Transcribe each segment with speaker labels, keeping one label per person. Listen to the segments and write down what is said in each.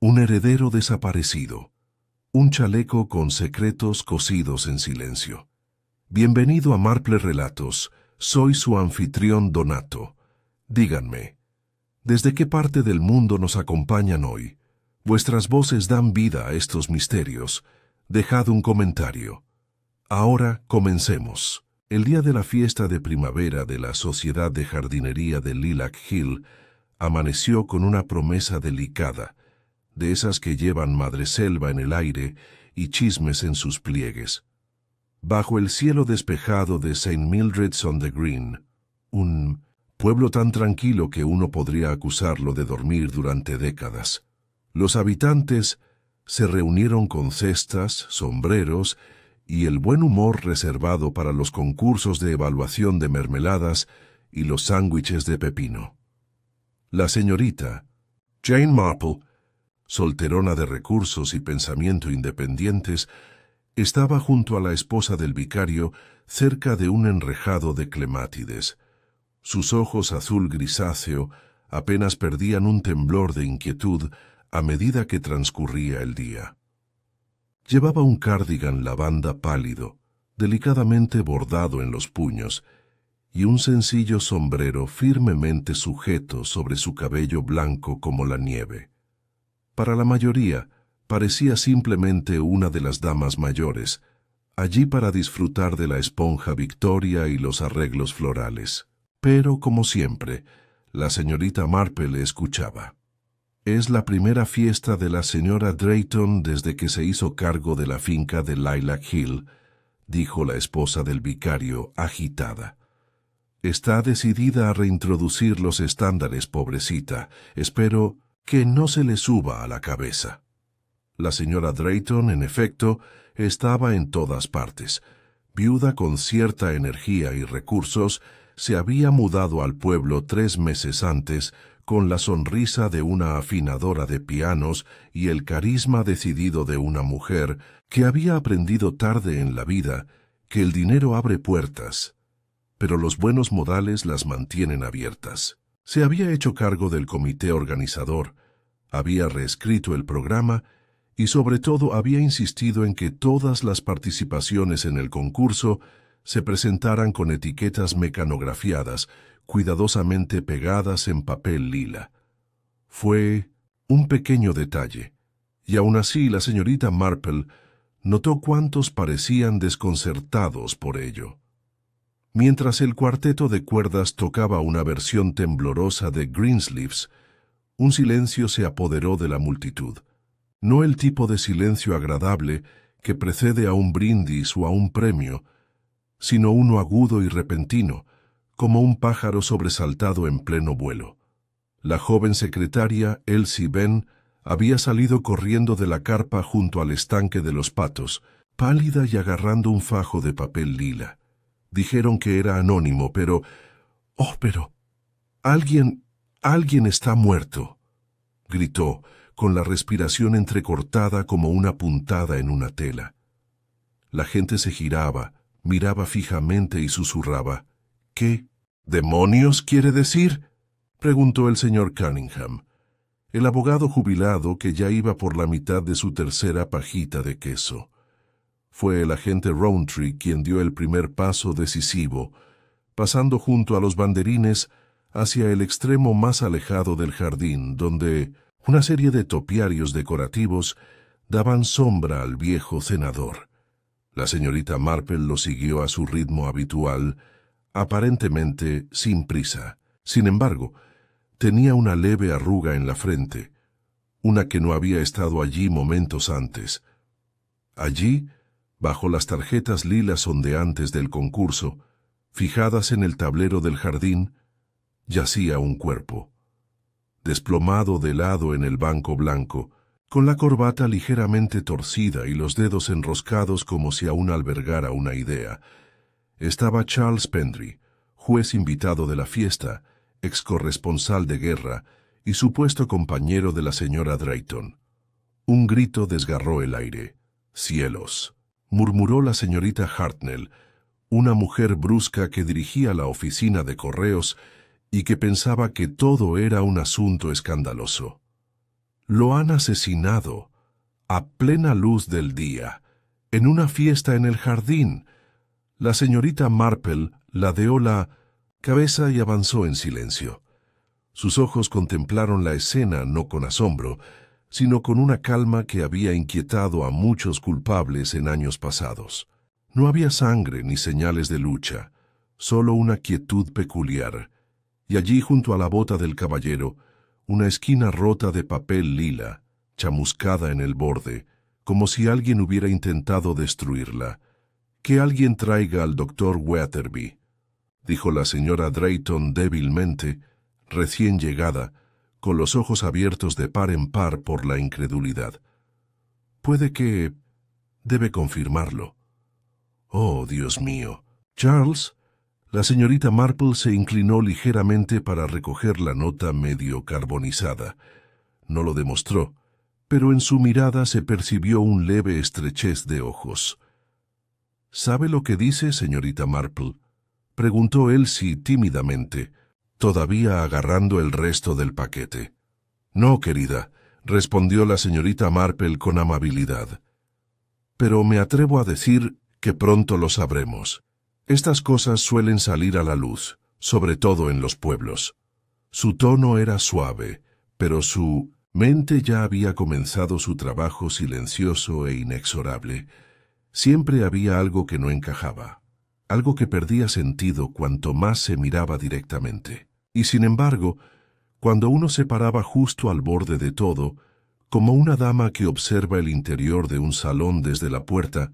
Speaker 1: Un heredero desaparecido. Un chaleco con secretos cosidos en silencio. Bienvenido a Marple Relatos. Soy su anfitrión Donato. Díganme, ¿desde qué parte del mundo nos acompañan hoy? Vuestras voces dan vida a estos misterios. Dejad un comentario. Ahora comencemos. El día de la fiesta de primavera de la Sociedad de Jardinería de Lilac Hill amaneció con una promesa delicada, de esas que llevan madreselva en el aire y chismes en sus pliegues. Bajo el cielo despejado de St. Mildred's-on-the-Green, un pueblo tan tranquilo que uno podría acusarlo de dormir durante décadas, los habitantes se reunieron con cestas, sombreros y el buen humor reservado para los concursos de evaluación de mermeladas y los sándwiches de pepino. La señorita Jane Marple, solterona de recursos y pensamiento independientes, estaba junto a la esposa del vicario cerca de un enrejado de clemátides. Sus ojos azul grisáceo apenas perdían un temblor de inquietud a medida que transcurría el día. Llevaba un cardigan lavanda pálido, delicadamente bordado en los puños, y un sencillo sombrero firmemente sujeto sobre su cabello blanco como la nieve. Para la mayoría, parecía simplemente una de las damas mayores, allí para disfrutar de la esponja Victoria y los arreglos florales. Pero, como siempre, la señorita Marple escuchaba. «Es la primera fiesta de la señora Drayton desde que se hizo cargo de la finca de Lilac Hill», dijo la esposa del vicario, agitada. «Está decidida a reintroducir los estándares, pobrecita. Espero que no se le suba a la cabeza». La señora Drayton, en efecto, estaba en todas partes. Viuda con cierta energía y recursos, se había mudado al pueblo 3 meses antes, con la sonrisa de una afinadora de pianos y el carisma decidido de una mujer que había aprendido tarde en la vida que el dinero abre puertas, pero los buenos modales las mantienen abiertas. Se había hecho cargo del comité organizador, había reescrito el programa y sobre todo había insistido en que todas las participaciones en el concurso se presentaran con etiquetas mecanografiadas, cuidadosamente pegadas en papel lila. Fue un pequeño detalle, y aun así la señorita Marple notó cuántos parecían desconcertados por ello. Mientras el cuarteto de cuerdas tocaba una versión temblorosa de Greensleeves, un silencio se apoderó de la multitud. No el tipo de silencio agradable que precede a un brindis o a un premio, sino uno agudo y repentino, como un pájaro sobresaltado en pleno vuelo. La joven secretaria, Elsie Benn, había salido corriendo de la carpa junto al estanque de los patos, pálida y agarrando un fajo de papel lila. Dijeron que era anónimo, pero... ¡Oh, pero! ¡Alguien está muerto!, gritó, con la respiración entrecortada como una puntada en una tela. La gente se giraba, miraba fijamente y susurraba. «¿Qué demonios quiere decir?», preguntó el señor Cunningham, el abogado jubilado que ya iba por la mitad de su tercera pajita de queso. Fue el agente Rowntree quien dio el primer paso decisivo, pasando junto a los banderines hacia el extremo más alejado del jardín, donde una serie de topiarios decorativos daban sombra al viejo cenador. La señorita Marple lo siguió a su ritmo habitual, aparentemente sin prisa. Sin embargo, tenía una leve arruga en la frente, una que no había estado allí momentos antes. Allí, bajo las tarjetas lilas ondeantes del concurso, fijadas en el tablero del jardín, yacía un cuerpo. Desplomado de lado en el banco blanco, con la corbata ligeramente torcida y los dedos enroscados como si aún albergara una idea, estaba Charles Pendry, juez invitado de la fiesta, ex corresponsal de guerra y supuesto compañero de la señora Drayton. Un grito desgarró el aire. «¡Cielos!», murmuró la señorita Hartnell, una mujer brusca que dirigía la oficina de correos y que pensaba que todo era un asunto escandaloso. Lo han asesinado, a plena luz del día, en una fiesta en el jardín. La señorita Marple ladeó la cabeza y avanzó en silencio. Sus ojos contemplaron la escena no con asombro, sino con una calma que había inquietado a muchos culpables en años pasados. No había sangre ni señales de lucha, solo una quietud peculiar, y allí junto a la bota del caballero, una esquina rota de papel lila, chamuscada en el borde, como si alguien hubiera intentado destruirla. «Que alguien traiga al doctor Wetherby», dijo la señora Drayton débilmente, recién llegada, con los ojos abiertos de par en par por la incredulidad. «Puede que... debe confirmarlo». «Oh, Dios mío. Charles». La señorita Marple se inclinó ligeramente para recoger la nota medio carbonizada. No lo demostró, pero en su mirada se percibió un leve estrechez de ojos. «¿Sabe lo que dice, señorita Marple?», preguntó Elsie tímidamente, todavía agarrando el resto del paquete. «No, querida», respondió la señorita Marple con amabilidad. «Pero me atrevo a decir que pronto lo sabremos. Estas cosas suelen salir a la luz, sobre todo en los pueblos». Su tono era suave, pero su mente ya había comenzado su trabajo silencioso e inexorable. Siempre había algo que no encajaba, algo que perdía sentido cuanto más se miraba directamente. Y sin embargo, cuando uno se paraba justo al borde de todo, como una dama que observa el interior de un salón desde la puerta,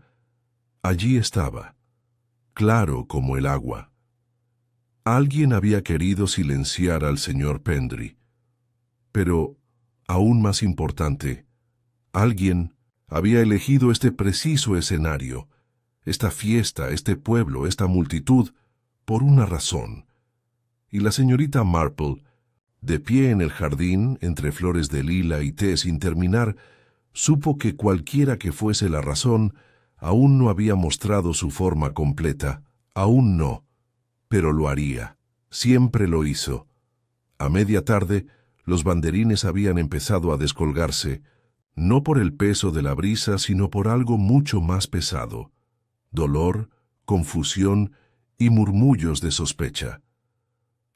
Speaker 1: allí estaba, claro como el agua. Alguien había querido silenciar al señor Pendry, pero, aún más importante, alguien había elegido este preciso escenario, esta fiesta, este pueblo, esta multitud, por una razón. Y la señorita Marple, de pie en el jardín, entre flores de lila y té sin terminar, supo que cualquiera que fuese la razón, aún no había mostrado su forma completa, aún no, pero lo haría, siempre lo hizo. A media tarde, los banderines habían empezado a descolgarse, no por el peso de la brisa, sino por algo mucho más pesado: dolor, confusión y murmullos de sospecha.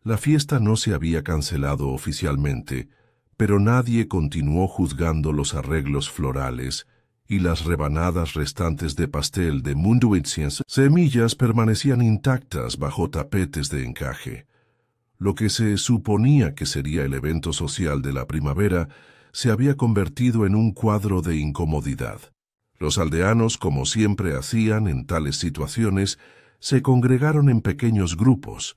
Speaker 1: La fiesta no se había cancelado oficialmente, pero nadie continuó juzgando los arreglos florales, y las rebanadas restantes de pastel de Munduitsiens semillas permanecían intactas bajo tapetes de encaje. Lo que se suponía que sería el evento social de la primavera se había convertido en un cuadro de incomodidad. Los aldeanos, como siempre hacían en tales situaciones, se congregaron en pequeños grupos.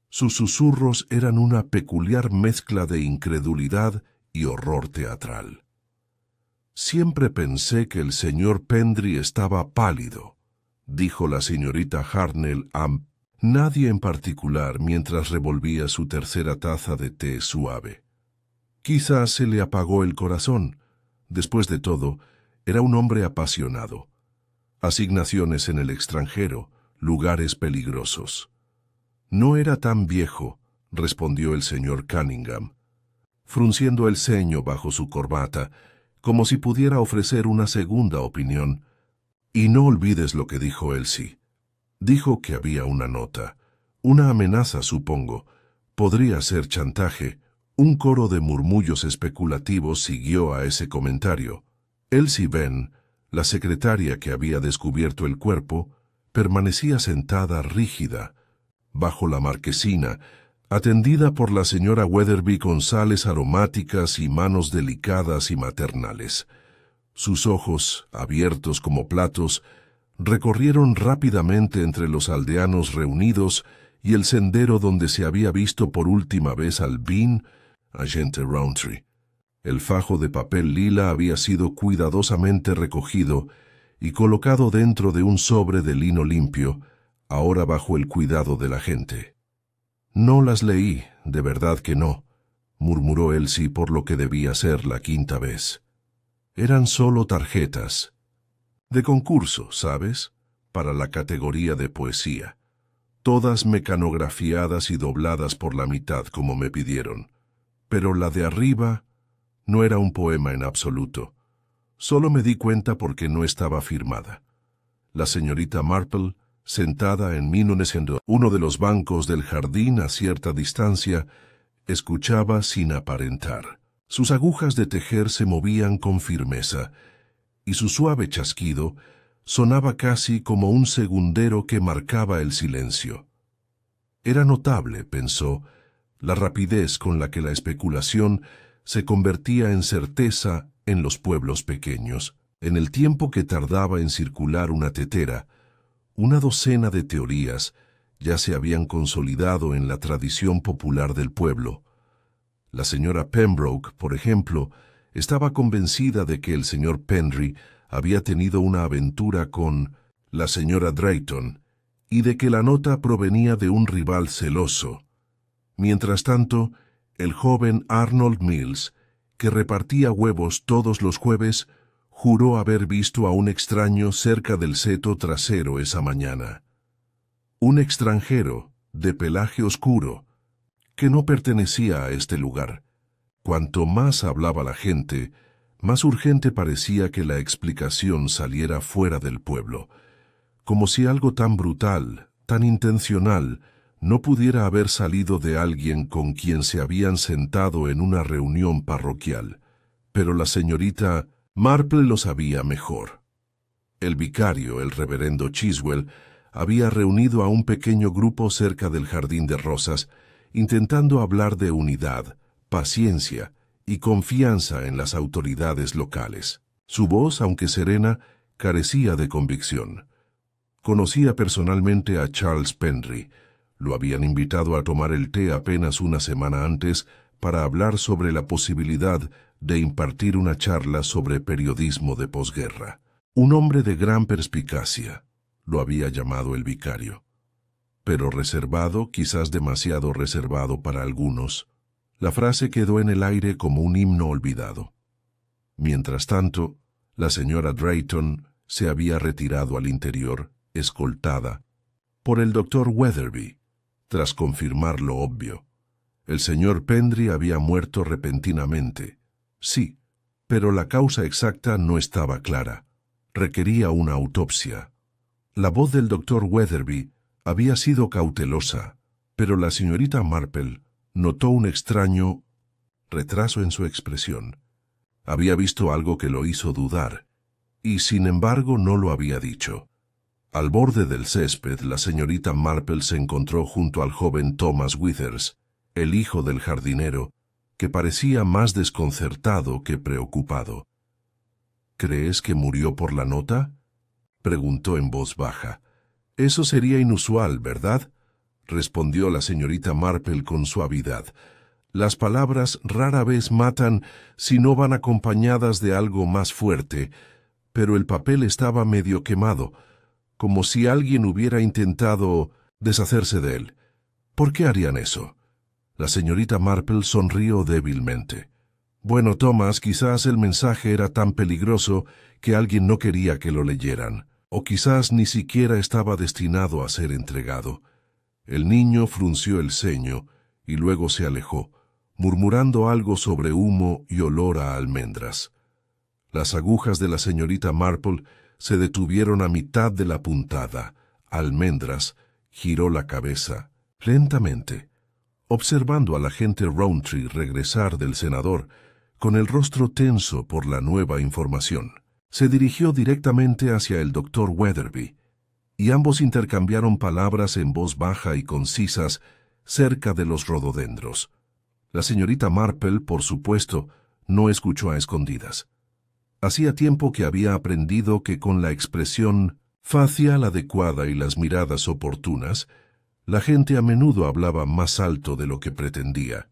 Speaker 1: Sus susurros eran una peculiar mezcla de incredulidad y horror teatral. «Siempre pensé que el señor Pendry estaba pálido», dijo la señorita Hartnell a nadie en particular mientras revolvía su tercera taza de té suave. «Quizás se le apagó el corazón. Después de todo, era un hombre apasionado. Asignaciones en el extranjero, lugares peligrosos». «No era tan viejo», respondió el señor Cunningham, frunciendo el ceño bajo su corbata, como si pudiera ofrecer una segunda opinión. «Y no olvides lo que dijo Elsie. Dijo que había una nota, una amenaza, supongo. Podría ser chantaje». Un coro de murmullos especulativos siguió a ese comentario. Elsie Venn, la secretaria que había descubierto el cuerpo, permanecía sentada rígida, bajo la marquesina, atendida por la señora Wetherby con sales aromáticas y manos delicadas y maternales. Sus ojos, abiertos como platos, recorrieron rápidamente entre los aldeanos reunidos y el sendero donde se había visto por última vez al Bean, agente Rowntree. El fajo de papel lila había sido cuidadosamente recogido y colocado dentro de un sobre de lino limpio, ahora bajo el cuidado de la gente. «No las leí, de verdad que no», murmuró Elsie por lo que debía ser la quinta vez. «Eran solo tarjetas. De concurso, ¿sabes? Para la categoría de poesía. Todas mecanografiadas y dobladas por la mitad como me pidieron. Pero la de arriba, No era un poema en absoluto. Solo me di cuenta porque no estaba firmada. La señorita Marple, sentada en uno de los bancos del jardín a cierta distancia, escuchaba sin aparentar. Sus agujas de tejer se movían con firmeza, y su suave chasquido sonaba casi como un segundero que marcaba el silencio. Era notable, pensó, la rapidez con la que la especulación se convertía en certeza en los pueblos pequeños. En el tiempo que tardaba en circular una tetera, una docena de teorías ya se habían consolidado en la tradición popular del pueblo. La señora Pembroke, por ejemplo, estaba convencida de que el señor Penry había tenido una aventura con la señora Drayton y de que la nota provenía de un rival celoso. Mientras tanto, el joven Arnold Mills, que repartía huevos todos los jueves, juró haber visto a un extraño cerca del seto trasero esa mañana. Un extranjero, de pelaje oscuro, que no pertenecía a este lugar. Cuanto más hablaba la gente, más urgente parecía que la explicación saliera fuera del pueblo, como si algo tan brutal, tan intencional, no pudiera haber salido de alguien con quien se habían sentado en una reunión parroquial. Pero la señorita Marple lo sabía mejor. El vicario, el reverendo Chiswell, había reunido a un pequeño grupo cerca del jardín de rosas, intentando hablar de unidad, paciencia y confianza en las autoridades locales. Su voz, aunque serena, carecía de convicción. Conocía personalmente a Charles Penry. Lo habían invitado a tomar el té apenas una semana antes para hablar sobre la posibilidad de impartir una charla sobre periodismo de posguerra. Un hombre de gran perspicacia, lo había llamado el vicario. Pero reservado, quizás demasiado reservado para algunos. La frase quedó en el aire como un himno olvidado. Mientras tanto, la señora Drayton se había retirado al interior, escoltada por el doctor Weatherby, tras confirmar lo obvio. El señor Pendry había muerto repentinamente. Sí, pero la causa exacta no estaba clara. Requería una autopsia. La voz del doctor Weatherby había sido cautelosa, pero la señorita Marple notó un extraño retraso en su expresión. Había visto algo que lo hizo dudar, y sin embargo no lo había dicho. Al borde del césped, la señorita Marple se encontró junto al joven Thomas Withers, el hijo del jardinero, que parecía más desconcertado que preocupado. —¿Crees que murió por la nota? —preguntó en voz baja. —Eso sería inusual, ¿verdad? —respondió la señorita Marple con suavidad. Las palabras rara vez matan si no van acompañadas de algo más fuerte, pero el papel estaba medio quemado, como si alguien hubiera intentado deshacerse de él. ¿Por qué harían eso? La señorita Marple sonrió débilmente. Bueno, Thomas, quizás el mensaje era tan peligroso que alguien no quería que lo leyeran, o quizás ni siquiera estaba destinado a ser entregado. El niño frunció el ceño y luego se alejó, murmurando algo sobre humo y olor a almendras. Las agujas de la señorita Marple se detuvieron a mitad de la puntada. Almendras giró la cabeza, lentamente, observando al agente Rowntree regresar del senador, con el rostro tenso por la nueva información. Se dirigió directamente hacia el doctor Weatherby, y ambos intercambiaron palabras en voz baja y concisas cerca de los rododendros. La señorita Marple, por supuesto, no escuchó a escondidas. Hacía tiempo que había aprendido que con la expresión facial adecuada y las miradas oportunas, la gente a menudo hablaba más alto de lo que pretendía.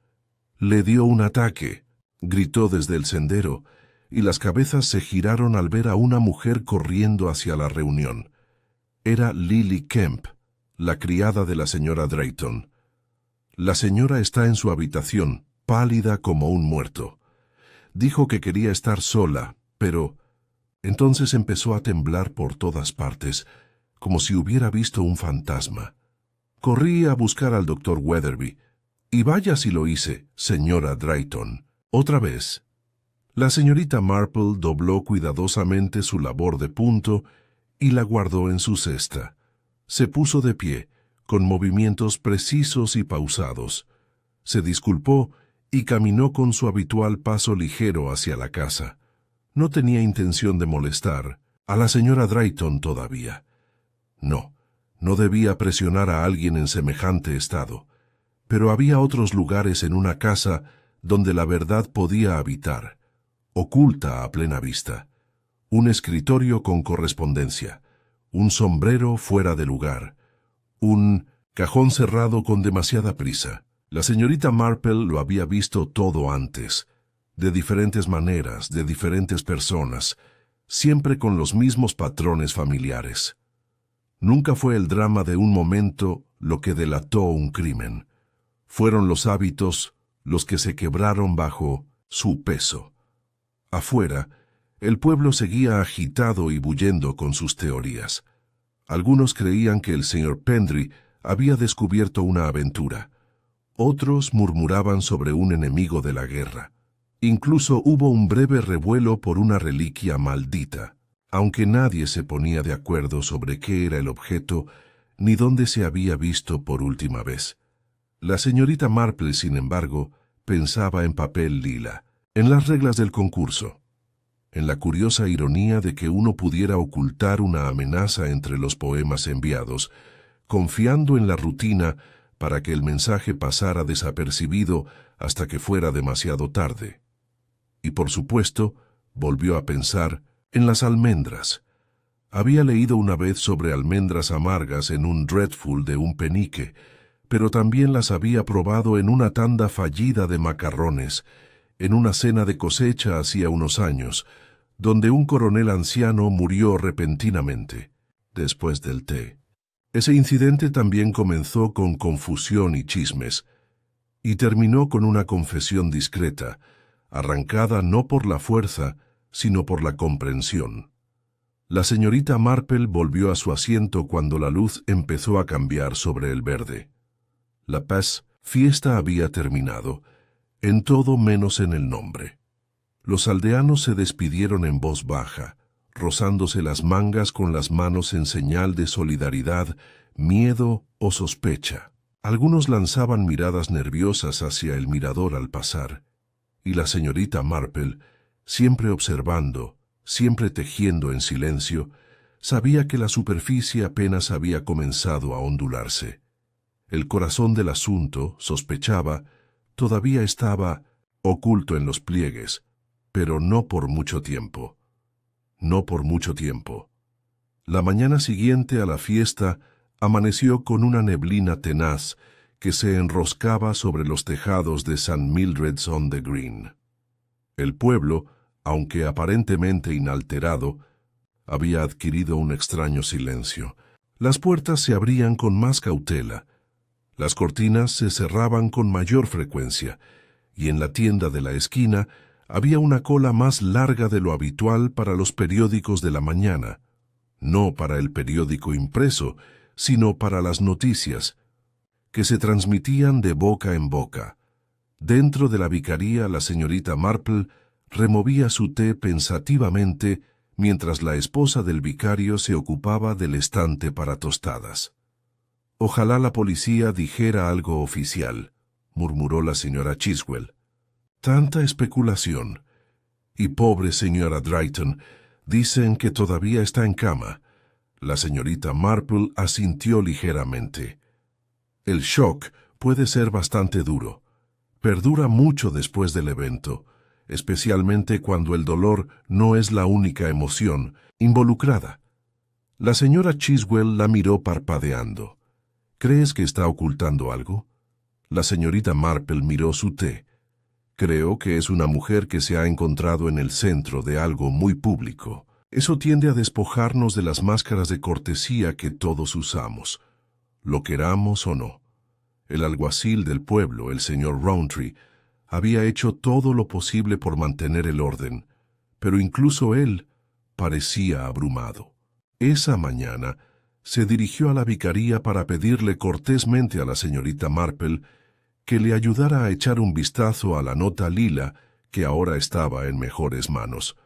Speaker 1: «Le dio un ataque», gritó desde el sendero, y las cabezas se giraron al ver a una mujer corriendo hacia la reunión. Era Lily Kemp, la criada de la señora Drayton. «La señora está en su habitación, pálida como un muerto. Dijo que quería estar sola, pero...» Entonces empezó a temblar por todas partes, como si hubiera visto un fantasma. Corrí a buscar al doctor Weatherby, y vaya si lo hice, señora Drayton. Otra vez. La señorita Marple dobló cuidadosamente su labor de punto y la guardó en su cesta. Se puso de pie, con movimientos precisos y pausados. Se disculpó y caminó con su habitual paso ligero hacia la casa. No tenía intención de molestar a la señora Drayton todavía. No debía presionar a alguien en semejante estado. Pero había otros lugares en una casa donde la verdad podía habitar, oculta a plena vista. Un escritorio con correspondencia, un sombrero fuera de lugar, un cajón cerrado con demasiada prisa. La señorita Marple lo había visto todo antes, de diferentes maneras, de diferentes personas, siempre con los mismos patrones familiares. Nunca fue el drama de un momento lo que delató un crimen. Fueron los hábitos los que se quebraron bajo su peso. Afuera, el pueblo seguía agitado y bullendo con sus teorías. Algunos creían que el señor Pendry había descubierto una aventura. Otros murmuraban sobre un enemigo de la guerra. Incluso hubo un breve revuelo por una reliquia maldita, aunque nadie se ponía de acuerdo sobre qué era el objeto ni dónde se había visto por última vez. La señorita Marple, sin embargo, pensaba en papel lila, en las reglas del concurso, en la curiosa ironía de que uno pudiera ocultar una amenaza entre los poemas enviados, confiando en la rutina para que el mensaje pasara desapercibido hasta que fuera demasiado tarde. Y por supuesto, volvió a pensar en las almendras. Había leído una vez sobre almendras amargas en un Dreadful de un penique, pero también las había probado en una tanda fallida de macarrones, en una cena de cosecha hacía unos años, donde un coronel anciano murió repentinamente, después del té. Ese incidente también comenzó con confusión y chismes, y terminó con una confesión discreta, arrancada no por la fuerza, sino por la comprensión. La señorita Marple volvió a su asiento cuando la luz empezó a cambiar sobre el verde. La fiesta había terminado, en todo menos en el nombre. Los aldeanos se despidieron en voz baja, rozándose las mangas con las manos en señal de solidaridad, miedo o sospecha. Algunos lanzaban miradas nerviosas hacia el mirador al pasar, y la señorita Marple, siempre observando, siempre tejiendo en silencio, sabía que la superficie apenas había comenzado a ondularse. El corazón del asunto, sospechaba, todavía estaba oculto en los pliegues, pero no por mucho tiempo. No por mucho tiempo. La mañana siguiente a la fiesta amaneció con una neblina tenaz que se enroscaba sobre los tejados de St. Mildred's-on-the-Green. El pueblo, aunque aparentemente inalterado, había adquirido un extraño silencio. Las puertas se abrían con más cautela, las cortinas se cerraban con mayor frecuencia, y en la tienda de la esquina había una cola más larga de lo habitual para los periódicos de la mañana, no para el periódico impreso, sino para las noticias, que se transmitían de boca en boca. Dentro de la vicaría la señorita Marple removía su té pensativamente mientras la esposa del vicario se ocupaba del estante para tostadas. «Ojalá la policía dijera algo oficial», murmuró la señora Chiswell. «Tanta especulación. Y pobre señora Drayton, dicen que todavía está en cama». La señorita Marple asintió ligeramente. «El shock puede ser bastante duro. Perdura mucho después del evento, especialmente cuando el dolor no es la única emoción involucrada». La señora Chiswell la miró parpadeando. «¿Crees que está ocultando algo?» La señorita Marple miró su té. «Creo que es una mujer que se ha encontrado en el centro de algo muy público. Eso tiende a despojarnos de las máscaras de cortesía que todos usamos, lo queramos o no. El alguacil del pueblo, el señor Rowntree, había hecho todo lo posible por mantener el orden, pero incluso él parecía abrumado. Esa mañana se dirigió a la vicaría para pedirle cortésmente a la señorita Marple que le ayudara a echar un vistazo a la nota lila que ahora estaba en mejores manos.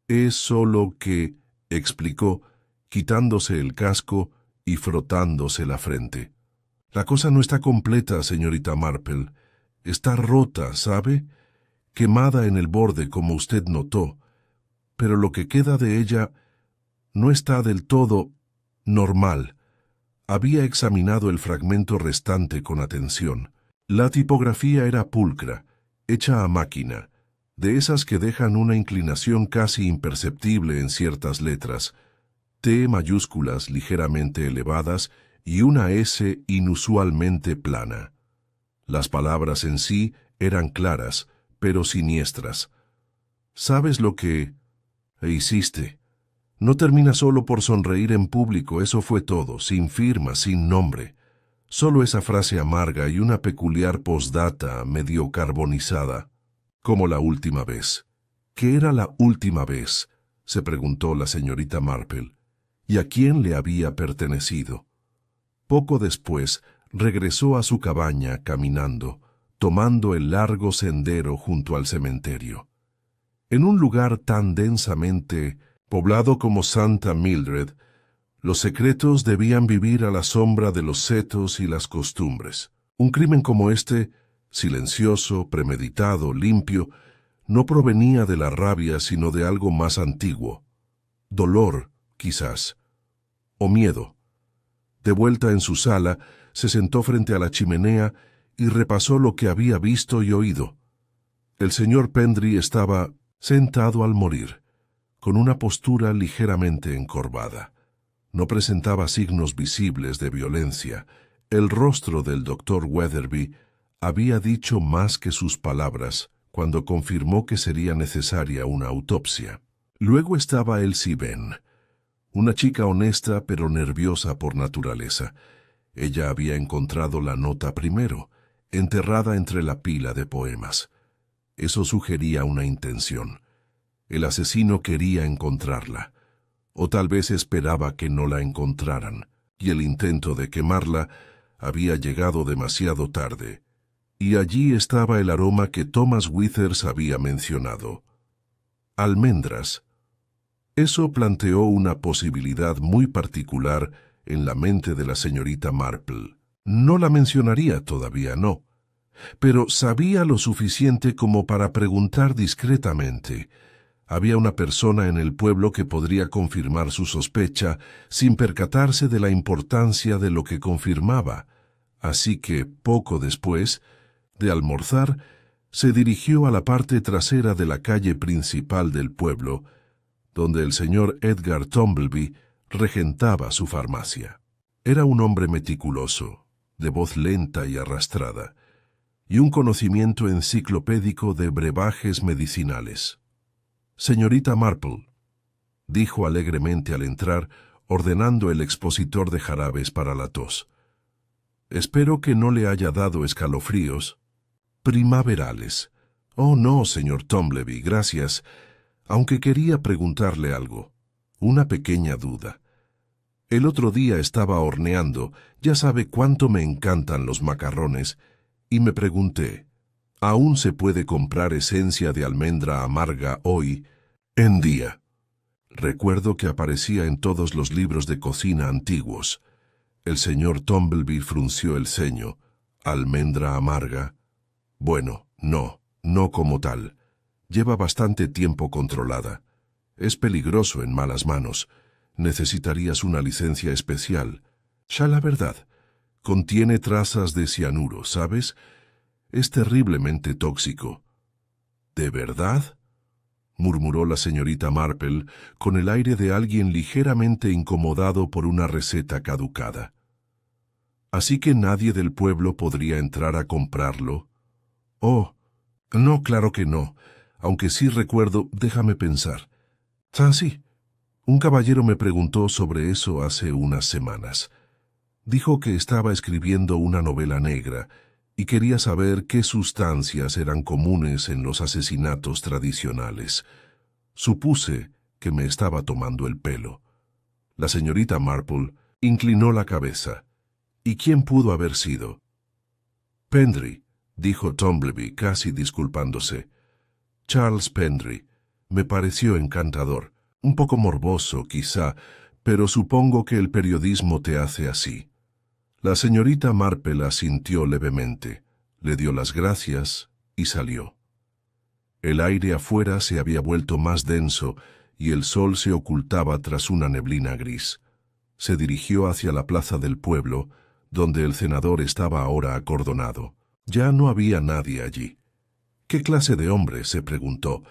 Speaker 1: «Es solo que», explicó, quitándose el casco y frotándose la frente. «La cosa no está completa, señorita Marple. Está rota, ¿sabe? Quemada en el borde, como usted notó. Pero lo que queda de ella no está del todo normal». Había examinado el fragmento restante con atención. La tipografía era pulcra, hecha a máquina, de esas que dejan una inclinación casi imperceptible en ciertas letras, T mayúsculas ligeramente elevadas y una S inusualmente plana. Las palabras en sí eran claras, pero siniestras. «¿Sabes lo que hiciste? No termina solo por sonreír en público, eso fue todo, sin firma, sin nombre. Solo esa frase amarga y una peculiar postdata medio carbonizada. Como la última vez». «¿Qué era la última vez?», se preguntó la señorita Marple. «¿Y a quién le había pertenecido?». Poco después regresó a su cabaña caminando, tomando el largo sendero junto al cementerio. En un lugar tan densamente poblado como Santa Mildred, los secretos debían vivir a la sombra de los setos y las costumbres. Un crimen como este, silencioso, premeditado, limpio, no provenía de la rabia sino de algo más antiguo. Dolor, quizás, o miedo. De vuelta en su sala, se sentó frente a la chimenea y repasó lo que había visto y oído. El señor Pendry estaba sentado al morir, con una postura ligeramente encorvada. No presentaba signos visibles de violencia. El rostro del doctor Weatherby había dicho más que sus palabras cuando confirmó que sería necesaria una autopsia. Luego estaba Elsie Venn, una chica honesta pero nerviosa por naturaleza. Ella había encontrado la nota primero, enterrada entre la pila de poemas. Eso sugería una intención. El asesino quería encontrarla, o tal vez esperaba que no la encontraran, y el intento de quemarla había llegado demasiado tarde. Y allí estaba el aroma que Thomas Withers había mencionado. Almendras. Eso planteó una posibilidad muy particular en la mente de la señorita Marple. No la mencionaría todavía, no, pero sabía lo suficiente como para preguntar discretamente. Había una persona en el pueblo que podría confirmar su sospecha sin percatarse de la importancia de lo que confirmaba, así que, poco después de almorzar, se dirigió a la parte trasera de la calle principal del pueblo, donde el señor Edgar Tombleby regentaba su farmacia. Era un hombre meticuloso, de voz lenta y arrastrada, y un conocimiento enciclopédico de brebajes medicinales. «Señorita Marple», dijo alegremente al entrar, ordenando el expositor de jarabes para la tos. «Espero que no le haya dado escalofríos primaverales». «Oh, no, señor Tombleby, gracias, aunque quería preguntarle algo. Una pequeña duda. El otro día estaba horneando, ya sabe cuánto me encantan los macarrones, y me pregunté, ¿aún se puede comprar esencia de almendra amarga hoy en día? Recuerdo que aparecía en todos los libros de cocina antiguos. El señor Tombleby frunció el ceño. ¿Almendra amarga? Bueno, no como tal. Lleva bastante tiempo controlada. Es peligroso en malas manos. Necesitarías una licencia especial. Ya la verdad, contiene trazas de cianuro, ¿sabes? Es terriblemente tóxico. ¿De verdad?, murmuró la señorita Marple con el aire de alguien ligeramente incomodado por una receta caducada. ¿Así que nadie del pueblo podría entrar a comprarlo? Oh, no, claro que no, aunque sí recuerdo, déjame pensar. Ah, sí, un caballero me preguntó sobre eso hace unas semanas. Dijo que estaba escribiendo una novela negra y quería saber qué sustancias eran comunes en los asesinatos tradicionales. Supuse que me estaba tomando el pelo. La señorita Marple inclinó la cabeza. ¿Y quién pudo haber sido? Pendry, dijo Tombleby, casi disculpándose. Charles Pendry. Me pareció encantador. Un poco morboso, quizá, pero supongo que el periodismo te hace así. La señorita Marple asintió levemente, le dio las gracias y salió. El aire afuera se había vuelto más denso y el sol se ocultaba tras una neblina gris. Se dirigió hacia la plaza del pueblo, donde el cenador estaba ahora acordonado. Ya no había nadie allí. ¿Qué clase de hombre?, se preguntó.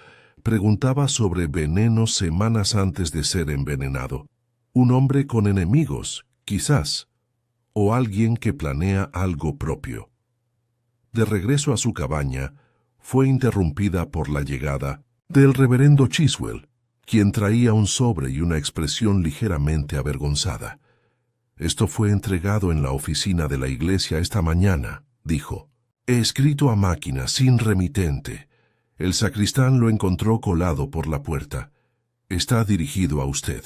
Speaker 1: Preguntaba sobre veneno semanas antes de ser envenenado. Un hombre con enemigos, quizás, o alguien que planea algo propio. De regreso a su cabaña, fue interrumpida por la llegada del reverendo Chiswell, quien traía un sobre y una expresión ligeramente avergonzada. «Esto fue entregado en la oficina de la iglesia esta mañana», dijo. «He escrito a máquina, sin remitente. El sacristán lo encontró colado por la puerta. Está dirigido a usted».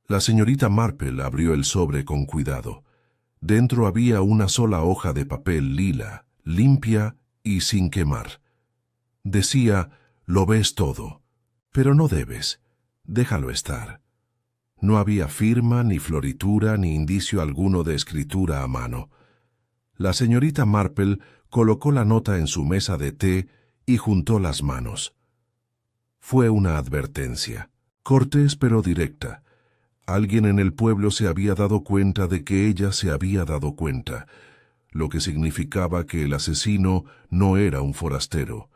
Speaker 1: La señorita Marple abrió el sobre con cuidado. Dentro había una sola hoja de papel lila, limpia y sin quemar. Decía: «Lo ves todo, pero no debes. Déjalo estar». No había firma, ni floritura, ni indicio alguno de escritura a mano. La señorita Marple colocó la nota en su mesa de té y juntó las manos. Fue una advertencia, cortés pero directa. Alguien en el pueblo se había dado cuenta de que ella se había dado cuenta, lo que significaba que el asesino no era un forastero.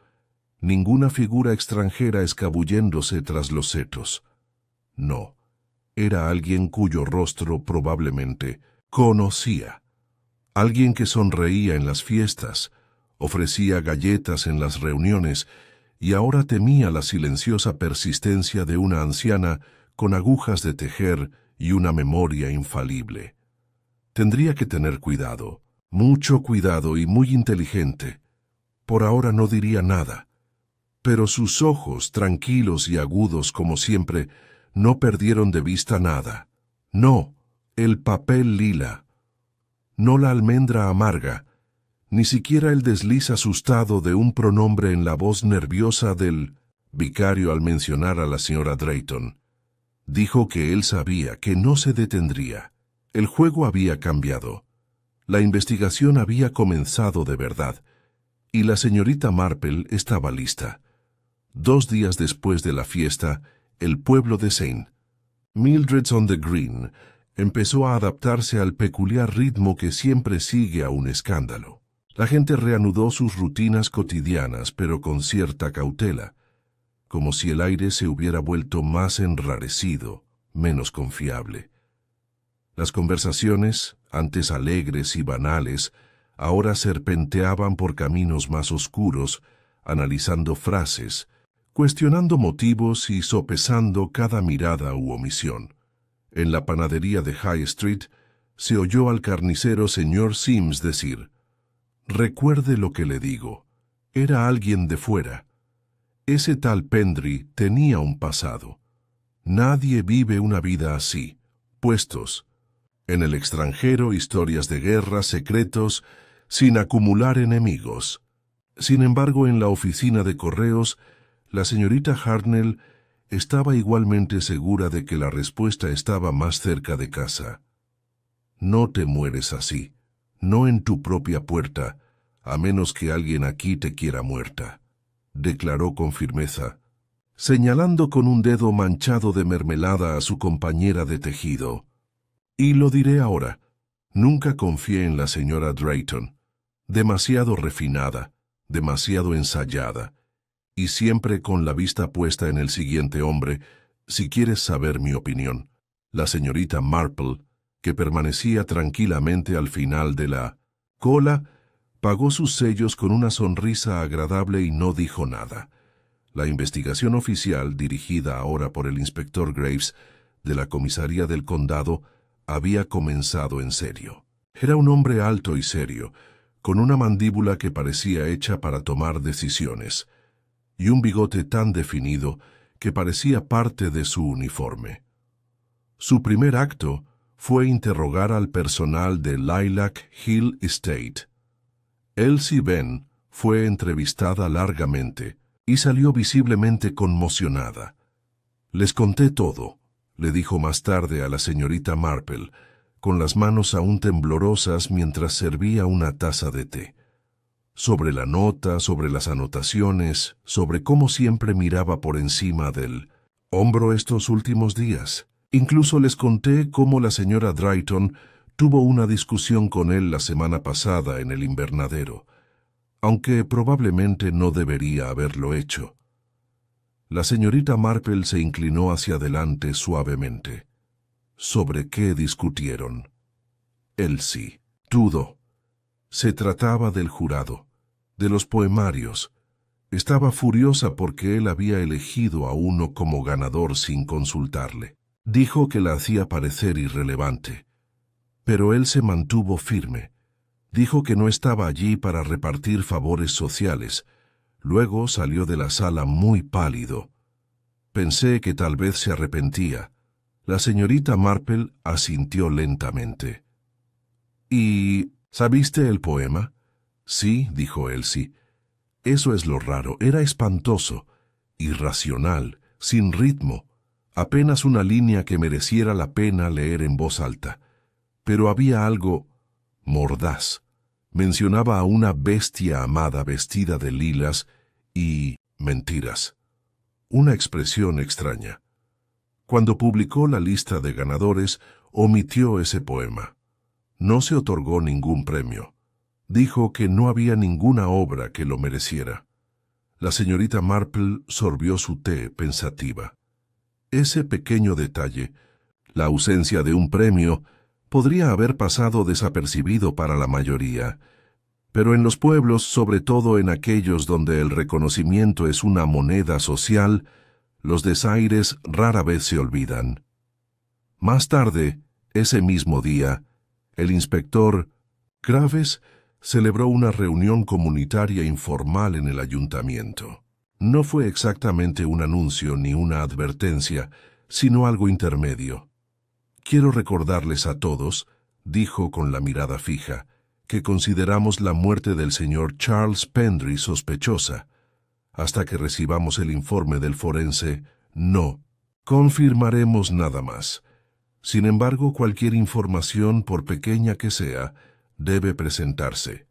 Speaker 1: Ninguna figura extranjera escabulléndose tras los setos. No, era alguien cuyo rostro probablemente conocía. Alguien que sonreía en las fiestas, ofrecía galletas en las reuniones y ahora temía la silenciosa persistencia de una anciana con agujas de tejer y una memoria infalible. Tendría que tener cuidado, mucho cuidado y muy inteligente. Por ahora no diría nada, pero sus ojos, tranquilos y agudos como siempre, no perdieron de vista nada. No, el papel lila. No la almendra amarga, ni siquiera el desliz asustado de un pronombre en la voz nerviosa del vicario al mencionar a la señora Drayton. Dijo que él sabía que no se detendría. El juego había cambiado. La investigación había comenzado de verdad, y la señorita Marple estaba lista. 2 días después de la fiesta, el pueblo de St. Mildred's on the Green empezó a adaptarse al peculiar ritmo que siempre sigue a un escándalo. La gente reanudó sus rutinas cotidianas, pero con cierta cautela, como si el aire se hubiera vuelto más enrarecido, menos confiable. Las conversaciones, antes alegres y banales, ahora serpenteaban por caminos más oscuros, analizando frases, cuestionando motivos y sopesando cada mirada u omisión. En la panadería de High Street se oyó al carnicero señor Sims decir: «Recuerde lo que le digo. Era alguien de fuera. Ese tal Pendry tenía un pasado. Nadie vive una vida así. Puestos. En el extranjero, historias de guerra, secretos, sin acumular enemigos». Sin embargo, en la oficina de correos, la señorita Hartnell estaba igualmente segura de que la respuesta estaba más cerca de casa. «No te mueres así, no en tu propia puerta, a menos que alguien aquí te quiera muerta», declaró con firmeza, señalando con un dedo manchado de mermelada a su compañera de tejido. «Y lo diré ahora, nunca confié en la señora Drayton. Demasiado refinada, demasiado ensayada, y siempre con la vista puesta en el siguiente hombre, si quieres saber mi opinión». La señorita Marple, que permanecía tranquilamente al final de la cola, pagó sus sellos con una sonrisa agradable y no dijo nada. La investigación oficial, dirigida ahora por el inspector Graves de la comisaría del condado, había comenzado en serio. Era un hombre alto y serio, con una mandíbula que parecía hecha para tomar decisiones, y un bigote tan definido que parecía parte de su uniforme. Su primer acto fue interrogar al personal de Lilac Hill Estate. Elsie Venn fue entrevistada largamente, y salió visiblemente conmocionada. «Les conté todo», le dijo más tarde a la señorita Marple, con las manos aún temblorosas mientras servía una taza de té. Sobre la nota, sobre las anotaciones, sobre cómo siempre miraba por encima del hombro estos últimos días. Incluso les conté cómo la señora Drayton tuvo una discusión con él la semana pasada en el invernadero, aunque probablemente no debería haberlo hecho. La señorita Marple se inclinó hacia adelante suavemente. ¿Sobre qué discutieron? Elsie dudó. Se trataba del jurado, de los poemarios. Estaba furiosa porque él había elegido a uno como ganador sin consultarle. Dijo que la hacía parecer irrelevante. Pero él se mantuvo firme. Dijo que no estaba allí para repartir favores sociales. Luego salió de la sala muy pálido. Pensé que tal vez se arrepentía. La señorita Marple asintió lentamente. «¿Y sabiste el poema?» «Sí», dijo Elsie. «Eso es lo raro. Era espantoso, irracional, sin ritmo, apenas una línea que mereciera la pena leer en voz alta. Pero había algo mordaz. Mencionaba a una bestia amada vestida de lilas y mentiras. Una expresión extraña. Cuando publicó la lista de ganadores, omitió ese poema. No se otorgó ningún premio. Dijo que no había ninguna obra que lo mereciera». La señorita Marple sorbió su té pensativa. Ese pequeño detalle, la ausencia de un premio, podría haber pasado desapercibido para la mayoría, pero en los pueblos, sobre todo en aquellos donde el reconocimiento es una moneda social, los desaires rara vez se olvidan. Más tarde, ese mismo día, el inspector Graves celebró una reunión comunitaria informal en el ayuntamiento. No fue exactamente un anuncio ni una advertencia, sino algo intermedio. «Quiero recordarles a todos», dijo con la mirada fija, «que consideramos la muerte del señor Charles Pendry sospechosa. Hasta que recibamos el informe del forense, no confirmaremos nada más. Sin embargo, cualquier información, por pequeña que sea, debe presentarse».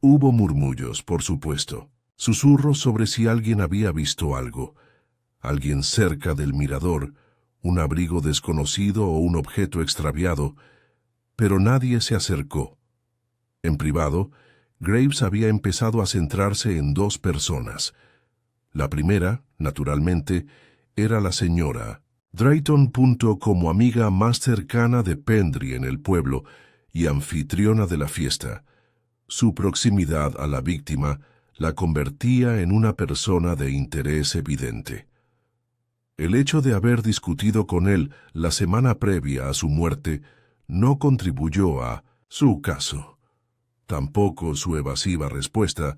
Speaker 1: Hubo murmullos, por supuesto, susurros sobre si alguien había visto algo, alguien cerca del mirador, un abrigo desconocido o un objeto extraviado, pero nadie se acercó. En privado, Graves había empezado a centrarse en dos personas. La primera, naturalmente, era la señora Drayton. Como amiga más cercana de Pendry en el pueblo y anfitriona de la fiesta. Su proximidad a la víctima la convertía en una persona de interés evidente. El hecho de haber discutido con él la semana previa a su muerte no contribuyó a su caso. Tampoco su evasiva respuesta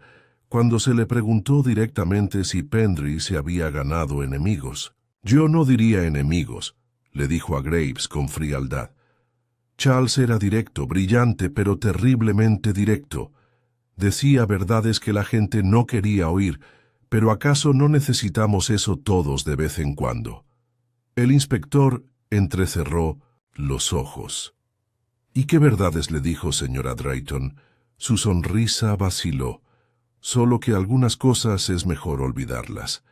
Speaker 1: cuando se le preguntó directamente si Pendry se había ganado enemigos. «Yo no diría enemigos», le dijo a Graves con frialdad. Charles era directo, brillante, pero terriblemente directo. Decía verdades que la gente no quería oír, pero ¿acaso no necesitamos eso todos de vez en cuando? El inspector entrecerró los ojos. «¿Y qué verdades le dijo, señora Drayton?» Su sonrisa vaciló, solo que algunas cosas es mejor olvidarlas.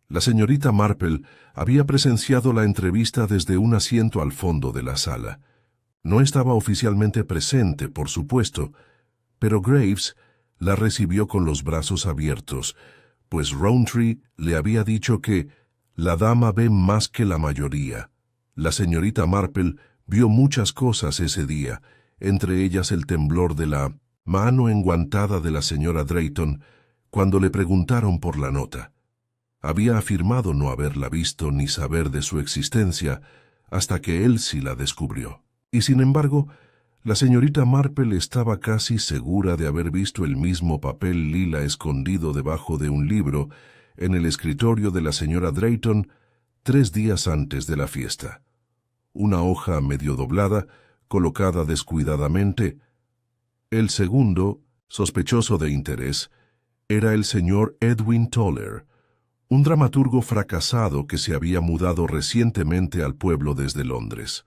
Speaker 1: La señorita Marple había presenciado la entrevista desde un asiento al fondo de la sala. No estaba oficialmente presente, por supuesto, pero Graves la recibió con los brazos abiertos, pues Rowntree le había dicho que la dama ve más que la mayoría. La señorita Marple vio muchas cosas ese día, entre ellas el temblor de la mano enguantada de la señora Drayton cuando le preguntaron por la nota. Había afirmado no haberla visto ni saber de su existencia hasta que Elsie la descubrió. Y sin embargo, la señorita Marple estaba casi segura de haber visto el mismo papel lila escondido debajo de un libro en el escritorio de la señora Drayton 3 días antes de la fiesta. Una hoja medio doblada, colocada descuidadamente. El segundo, sospechoso de interés, Era el señor Edwin Toller, un dramaturgo fracasado que se había mudado recientemente al pueblo desde Londres.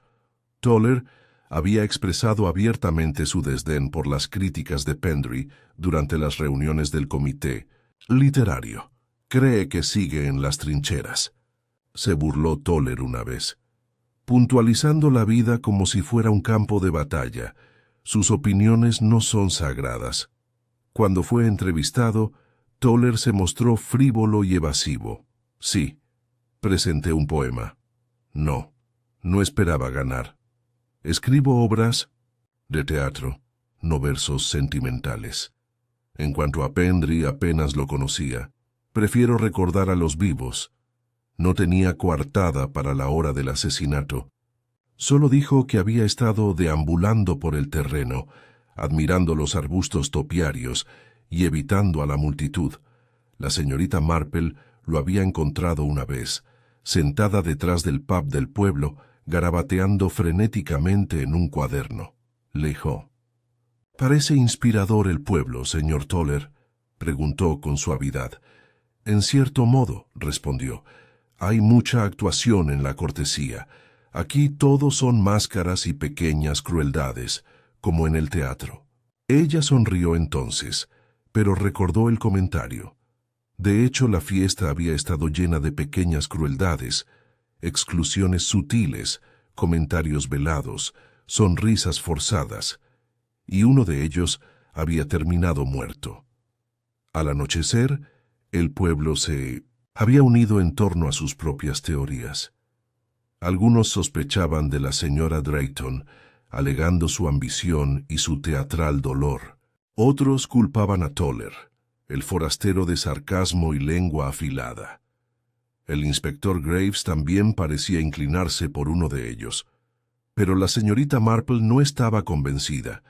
Speaker 1: Toller había expresado abiertamente su desdén por las críticas de Pendry durante las reuniones del comité literario. Cree que sigue en las trincheras, se burló Toller una vez, puntualizando la vida como si fuera un campo de batalla. Sus opiniones no son sagradas. Cuando fue entrevistado, Toller se mostró frívolo y evasivo. Sí, presenté un poema. No, no esperaba ganar. Escribo obras de teatro, no versos sentimentales. En cuanto a Pendry, apenas lo conocía. Prefiero recordar a los vivos. No tenía coartada para la hora del asesinato. Solo dijo que había estado deambulando por el terreno, admirando los arbustos topiarios y evitando a la multitud. La señorita Marple lo había encontrado una vez, sentada detrás del pub del pueblo, garabateando frenéticamente en un cuaderno. Lejó. «¿Parece inspirador el pueblo, señor Toller?», preguntó con suavidad. «En cierto modo», respondió. «Hay mucha actuación en la cortesía. Aquí todo son máscaras y pequeñas crueldades, como en el teatro». Ella sonrió entonces, pero recordó el comentario. De hecho, la fiesta había estado llena de pequeñas crueldades, exclusiones sutiles, comentarios velados, sonrisas forzadas, y uno de ellos había terminado muerto. Al anochecer, el pueblo se había unido en torno a sus propias teorías. Algunos sospechaban de la señora Drayton, alegando su ambición y su teatral dolor. Otros culpaban a Toller, el forastero de sarcasmo y lengua afilada. El inspector Graves también parecía inclinarse por uno de ellos. Pero la señorita Marple no estaba convencida.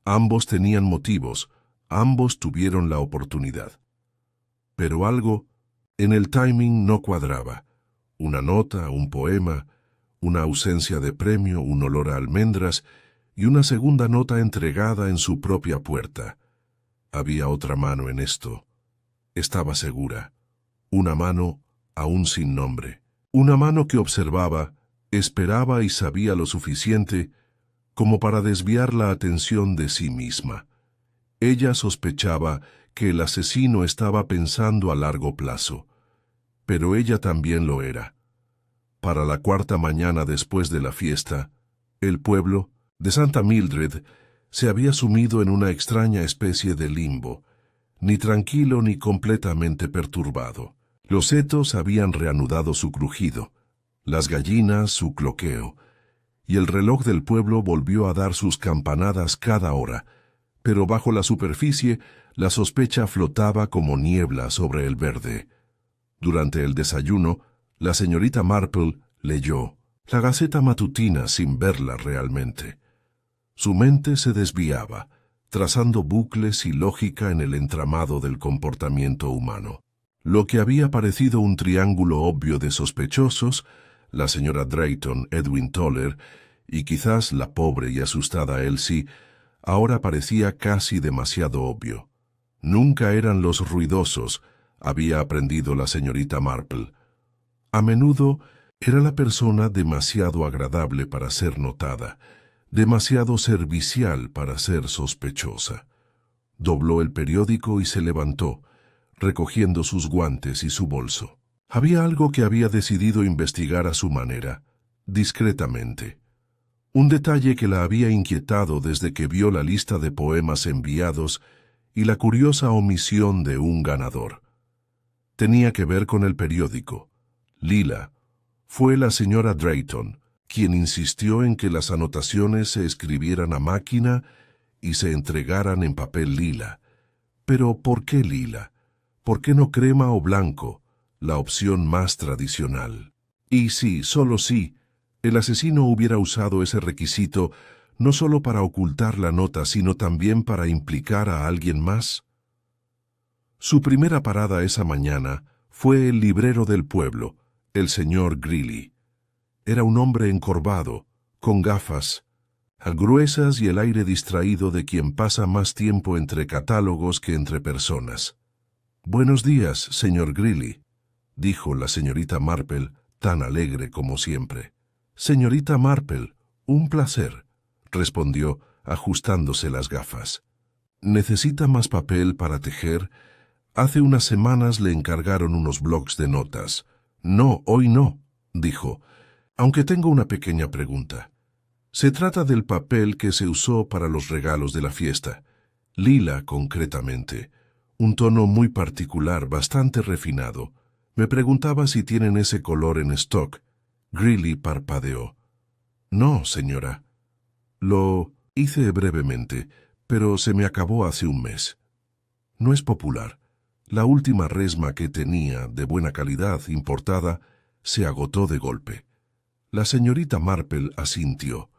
Speaker 1: Ambos tenían motivos, ambos tuvieron la oportunidad. Pero algo en el timing no cuadraba. Una nota, un poema, una ausencia de premio, un olor a almendras y una segunda nota entregada en su propia puerta. Había otra mano en esto. Estaba segura. Una mano aún sin nombre. Una mano que observaba, esperaba y sabía lo suficiente como para desviar la atención de sí misma. Ella sospechaba que el asesino estaba pensando a largo plazo, pero ella también lo era. Para la cuarta mañana después de la fiesta, el pueblo de Santa Mildred se había sumido en una extraña especie de limbo, ni tranquilo ni completamente perturbado. Los setos habían reanudado su crujido, las gallinas su cloqueo, y el reloj del pueblo volvió a dar sus campanadas cada hora, pero bajo la superficie la sospecha flotaba como niebla sobre el verde. Durante el desayuno, la señorita Marple leyó la Gaceta Matutina sin verla realmente. Su mente se desviaba, trazando bucles y lógica en el entramado del comportamiento humano. Lo que había parecido un triángulo obvio de sospechosos, la señora Drayton, Edwin Toller y quizás la pobre y asustada Elsie, ahora parecía casi demasiado obvio. Nunca eran los ruidosos, había aprendido la señorita Marple. A menudo era la persona demasiado agradable para ser notada, demasiado servicial para ser sospechosa. Dobló el periódico y se levantó, recogiendo sus guantes y su bolso. Había algo que había decidido investigar a su manera, discretamente. Un detalle que la había inquietado desde que vio la lista de poemas enviados y la curiosa omisión de un ganador. Tenía que ver con el periódico. Lila. Fue la señora Drayton quien insistió en que las anotaciones se escribieran a máquina y se entregaran en papel lila. Pero ¿por qué lila? ¿Por qué no crema o blanco, la opción más tradicional? Y sí, solo sí, el asesino hubiera usado ese requisito no solo para ocultar la nota, sino también para implicar a alguien más. Su primera parada esa mañana fue el librero del pueblo, el señor Greeley. Era un hombre encorvado, con gafas gruesas y el aire distraído de quien pasa más tiempo entre catálogos que entre personas. Buenos días, señor Greeley, dijo la señorita Marple, tan alegre como siempre. Señorita Marple, un placer, respondió, ajustándose las gafas. ¿Necesita más papel para tejer? Hace unas semanas le encargaron unos blocs de notas. No, hoy no, dijo, aunque tengo una pequeña pregunta. Se trata del papel que se usó para los regalos de la fiesta. Lila, concretamente. Un tono muy particular, bastante refinado. Me preguntaba si tienen ese color en stock. Greeley parpadeó. No, señora. Lo hice brevemente, pero se me acabó hace un mes. No es popular. La última resma que tenía, de buena calidad, importada, se agotó de golpe. La señorita Marple asintió.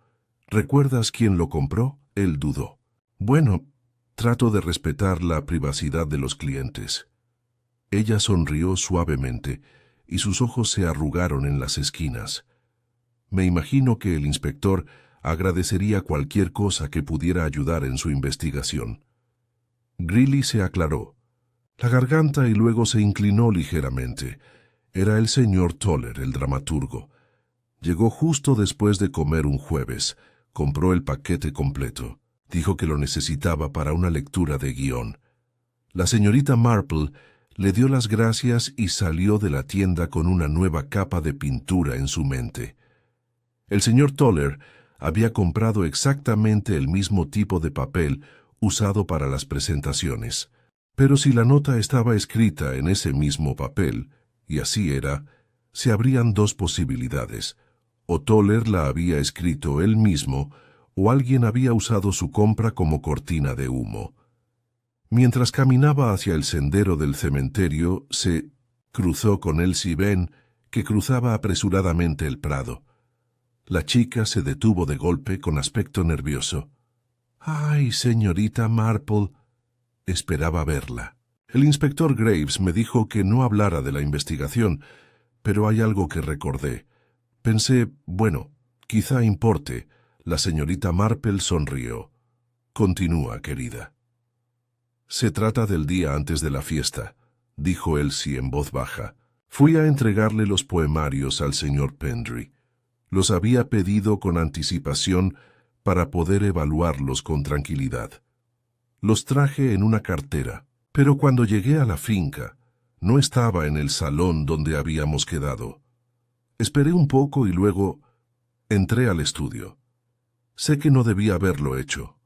Speaker 1: ¿Recuerdas quién lo compró? Él dudó. Bueno, trato de respetar la privacidad de los clientes. Ella sonrió suavemente y sus ojos se arrugaron en las esquinas. Me imagino que el inspector agradecería cualquier cosa que pudiera ayudar en su investigación. Greeley se aclaró la garganta y luego se inclinó ligeramente. Era el señor Toller, el dramaturgo. Llegó justo después de comer un jueves. Compró el paquete completo. Dijo que lo necesitaba para una lectura de guión. La señorita Marple le dio las gracias y salió de la tienda con una nueva capa de pintura en su mente. El señor Toller había comprado exactamente el mismo tipo de papel usado para las presentaciones. Pero si la nota estaba escrita en ese mismo papel, y así era, se abrían dos posibilidades. O Toller la había escrito él mismo, o alguien había usado su compra como cortina de humo. Mientras caminaba hacia el sendero del cementerio, se cruzó con Elsie Ben, que cruzaba apresuradamente el prado. La chica se detuvo de golpe con aspecto nervioso. «¡Ay, señorita Marple!» Esperaba verla. El inspector Graves me dijo que no hablara de la investigación, pero hay algo que recordé. Pensé, bueno, quizá importe. La señorita Marple sonrió. Continúa, querida. Se trata del día antes de la fiesta, dijo Elsie en voz baja. Fui a entregarle los poemarios al señor Pendry. Los había pedido con anticipación para poder evaluarlos con tranquilidad. Los traje en una cartera, pero cuando llegué a la finca, no estaba en el salón donde habíamos quedado. Esperé un poco y luego entré al estudio. Sé que no debía haberlo hecho.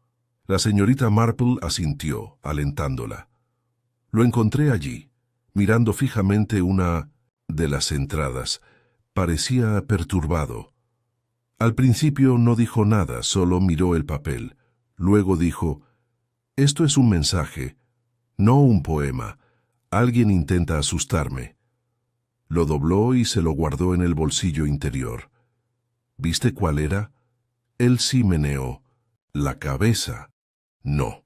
Speaker 1: La señorita Marple asintió, alentándola. Lo encontré allí, mirando fijamente una de las entradas. Parecía perturbado. Al principio no dijo nada, solo miró el papel. Luego dijo, «Esto es un mensaje, no un poema. Alguien intenta asustarme». Lo dobló y se lo guardó en el bolsillo interior. ¿Viste cuál era? Él sí meneó. La cabeza. No.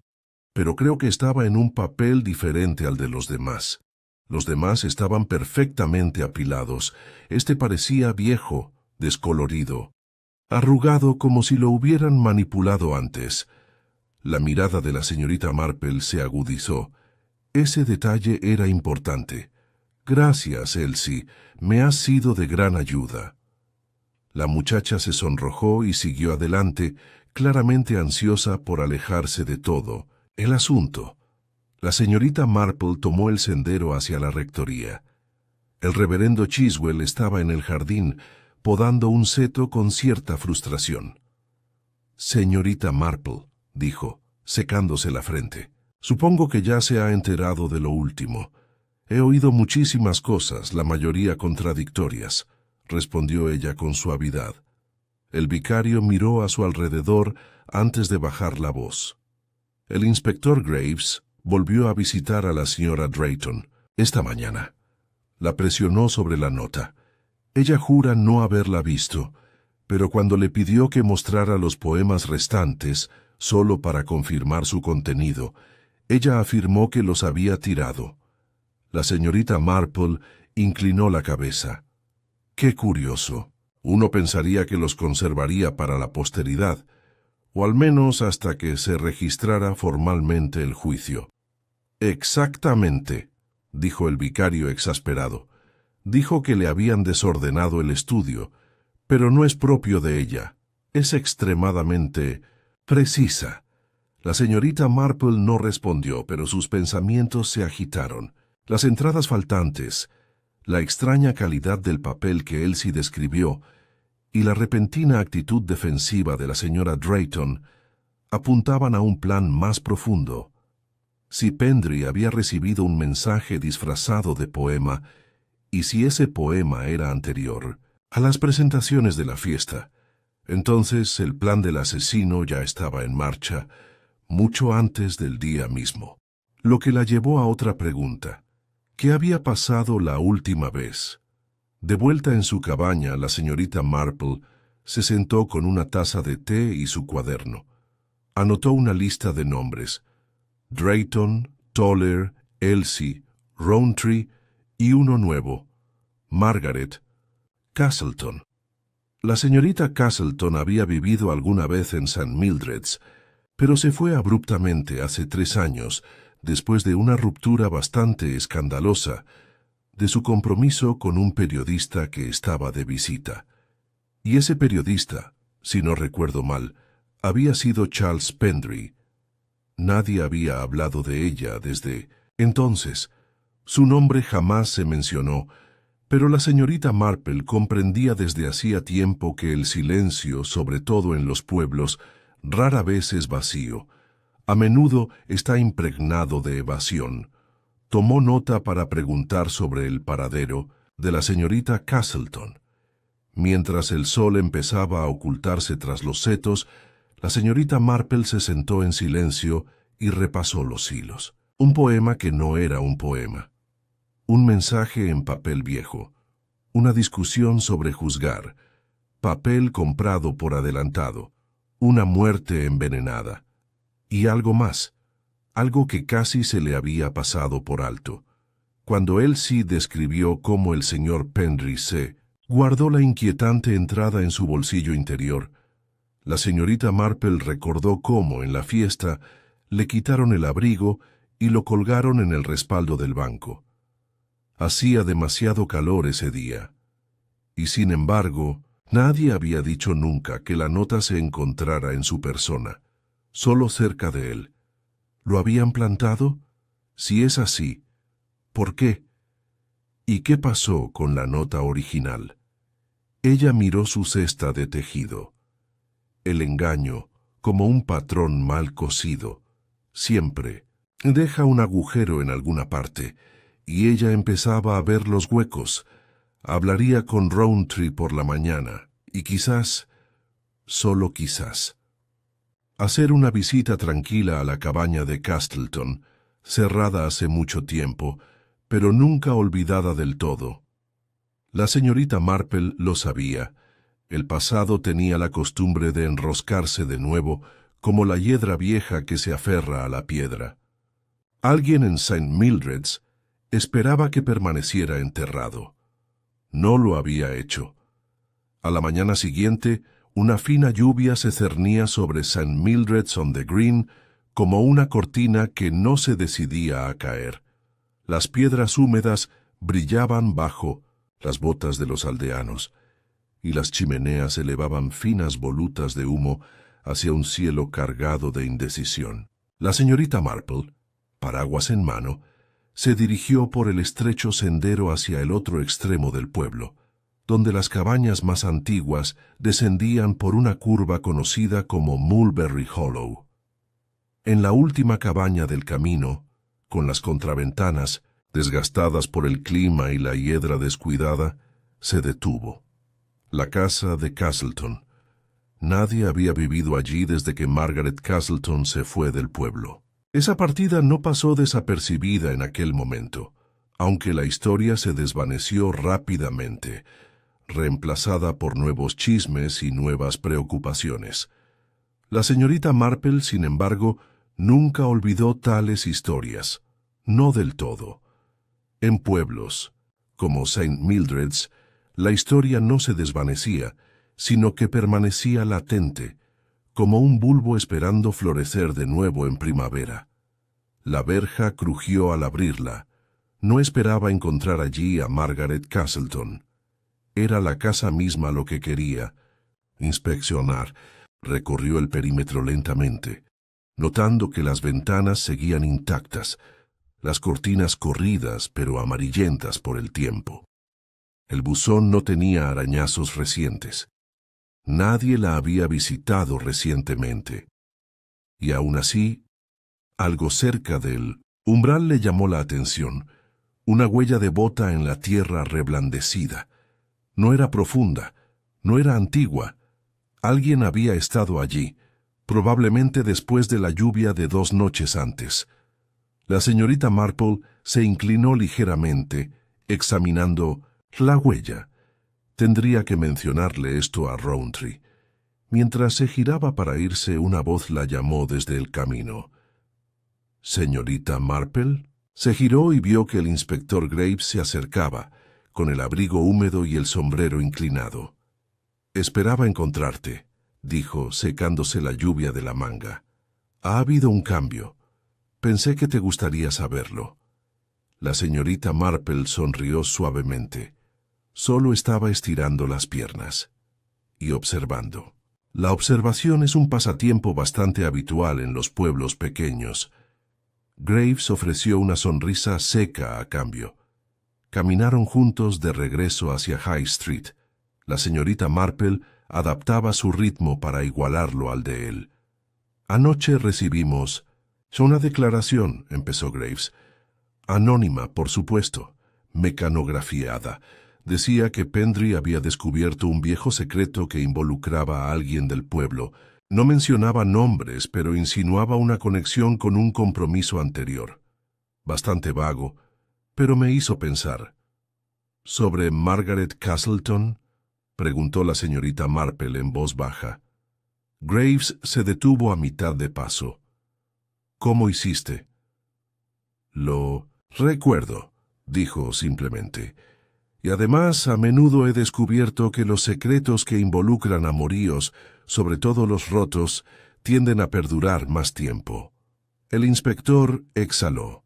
Speaker 1: Pero creo que estaba en un papel diferente al de los demás. Los demás estaban perfectamente apilados. Este parecía viejo, descolorido, arrugado como si lo hubieran manipulado antes. La mirada de la señorita Marple se agudizó. Ese detalle era importante. «Gracias, Elsie. Me has sido de gran ayuda». La muchacha se sonrojó y siguió adelante, claramente ansiosa por alejarse de todo, el asunto. La señorita Marple tomó el sendero hacia la rectoría. El reverendo Chiswell estaba en el jardín, podando un seto con cierta frustración. «Señorita Marple», dijo, secándose la frente, «supongo que ya se ha enterado de lo último. He oído muchísimas cosas, la mayoría contradictorias», respondió ella con suavidad. El vicario miró a su alrededor antes de bajar la voz. El inspector Graves volvió a visitar a la señora Drayton esta mañana. La presionó sobre la nota. Ella jura no haberla visto, pero cuando le pidió que mostrara los poemas restantes, solo para confirmar su contenido, ella afirmó que los había tirado. La señorita Marple inclinó la cabeza. «Qué curioso. Uno pensaría que los conservaría para la posteridad, o al menos hasta que se registrara formalmente el juicio». «Exactamente», dijo el vicario exasperado. Dijo que le habían desordenado el estudio, pero no es propio de ella. Es extremadamente precisa. La señorita Marple no respondió, pero sus pensamientos se agitaron. Las entradas faltantes, la extraña calidad del papel que Elsie describió y la repentina actitud defensiva de la señora Drayton apuntaban a un plan más profundo. Si Pendry había recibido un mensaje disfrazado de poema, y si ese poema era anterior a las presentaciones de la fiesta, entonces el plan del asesino ya estaba en marcha, mucho antes del día mismo. Lo que la llevó a otra pregunta. ¿Qué había pasado la última vez? De vuelta en su cabaña, la señorita Marple se sentó con una taza de té y su cuaderno. Anotó una lista de nombres: Drayton, Toller, Elsie, Rowntree y uno nuevo, Margaret Castleton. La señorita Castleton había vivido alguna vez en St. Mildred's, pero se fue abruptamente hace 3 años, después de una ruptura bastante escandalosa de su compromiso con un periodista que estaba de visita. Y ese periodista, si no recuerdo mal, había sido Charles Pendry. Nadie había hablado de ella desde entonces. Su nombre jamás se mencionó, pero la señorita Marple comprendía desde hacía tiempo que el silencio, sobre todo en los pueblos, rara vez es vacío. A menudo está impregnado de evasión. Tomó nota para preguntar sobre el paradero de la señorita Castleton. Mientras el sol empezaba a ocultarse tras los setos, la señorita Marple se sentó en silencio y repasó los hilos. Un poema que no era un poema. Un mensaje en papel viejo. Una discusión sobre juzgar. Papel comprado por adelantado. Una muerte envenenada. Y algo más. Algo que casi se le había pasado por alto. Cuando Elsie describió cómo el señor Pendry guardó la inquietante entrada en su bolsillo interior, la señorita Marple recordó cómo en la fiesta le quitaron el abrigo y lo colgaron en el respaldo del banco. Hacía demasiado calor ese día, y sin embargo, nadie había dicho nunca que la nota se encontrara en su persona, solo cerca de él. ¿Lo habían plantado? Si es así, ¿por qué? ¿Y qué pasó con la nota original? Ella miró su cesta de tejido. El engaño, como un patrón mal cosido, siempre deja un agujero en alguna parte, y ella empezaba a ver los huecos. Hablaría con Rowntree por la mañana, y quizás, solo quizás, hacer una visita tranquila a la cabaña de Castleton, cerrada hace mucho tiempo, pero nunca olvidada del todo. La señorita Marple lo sabía. El pasado tenía la costumbre de enroscarse de nuevo, como la hiedra vieja que se aferra a la piedra. Alguien en St. Mildred's esperaba que permaneciera enterrado. No lo había hecho. A la mañana siguiente, una fina lluvia se cernía sobre St. Mildred's-on-the-Green como una cortina que no se decidía a caer. Las piedras húmedas brillaban bajo las botas de los aldeanos, y las chimeneas elevaban finas volutas de humo hacia un cielo cargado de indecisión. La señorita Marple, paraguas en mano, se dirigió por el estrecho sendero hacia el otro extremo del pueblo, donde las cabañas más antiguas descendían por una curva conocida como Mulberry Hollow. En la última cabaña del camino, con las contraventanas, desgastadas por el clima y la hiedra descuidada, se detuvo. La casa de Castleton. Nadie había vivido allí desde que Margaret Castleton se fue del pueblo. Esa partida no pasó desapercibida en aquel momento, aunque la historia se desvaneció rápidamente, reemplazada por nuevos chismes y nuevas preocupaciones. La señorita Marple, sin embargo, nunca olvidó tales historias, no del todo. En pueblos, como St. Mildred's, la historia no se desvanecía, sino que permanecía latente, como un bulbo esperando florecer de nuevo en primavera. La verja crujió al abrirla. No esperaba encontrar allí a Margaret Castleton. Era la casa misma lo que quería. Inspeccionar. Recorrió el perímetro lentamente, notando que las ventanas seguían intactas, las cortinas corridas pero amarillentas por el tiempo. El buzón no tenía arañazos recientes. Nadie la había visitado recientemente. Y aún así, algo cerca del umbral le llamó la atención, una huella de bota en la tierra reblandecida. No era profunda, no era antigua. Alguien había estado allí, probablemente después de la lluvia de 2 noches antes. La señorita Marple se inclinó ligeramente, examinando la huella. Tendría que mencionarle esto a Rowntree. Mientras se giraba para irse, una voz la llamó desde el camino. «¿Señorita Marple?» Se giró y vio que el inspector Graves se acercaba, con el abrigo húmedo y el sombrero inclinado. «Esperaba encontrarte», dijo, secándose la lluvia de la manga. «Ha habido un cambio. Pensé que te gustaría saberlo». La señorita Marple sonrió suavemente. Solo estaba estirando las piernas y observando. La observación es un pasatiempo bastante habitual en los pueblos pequeños. Graves ofreció una sonrisa seca a cambio. Caminaron juntos de regreso hacia High Street. La señorita Marple adaptaba su ritmo para igualarlo al de él. «Anoche recibimos...» «Una declaración», empezó Graves. «Anónima, por supuesto, mecanografiada. Decía que Pendry había descubierto un viejo secreto que involucraba a alguien del pueblo. No mencionaba nombres, pero insinuaba una conexión con un compromiso anterior. Bastante vago, pero me hizo pensar». «¿Sobre Margaret Castleton?», preguntó la señorita Marple en voz baja. Graves se detuvo a mitad de paso. «¿Cómo hiciste?» «Lo recuerdo», dijo simplemente. «Y además a menudo he descubierto que los secretos que involucran amoríos, sobre todo los rotos, tienden a perdurar más tiempo». El inspector exhaló.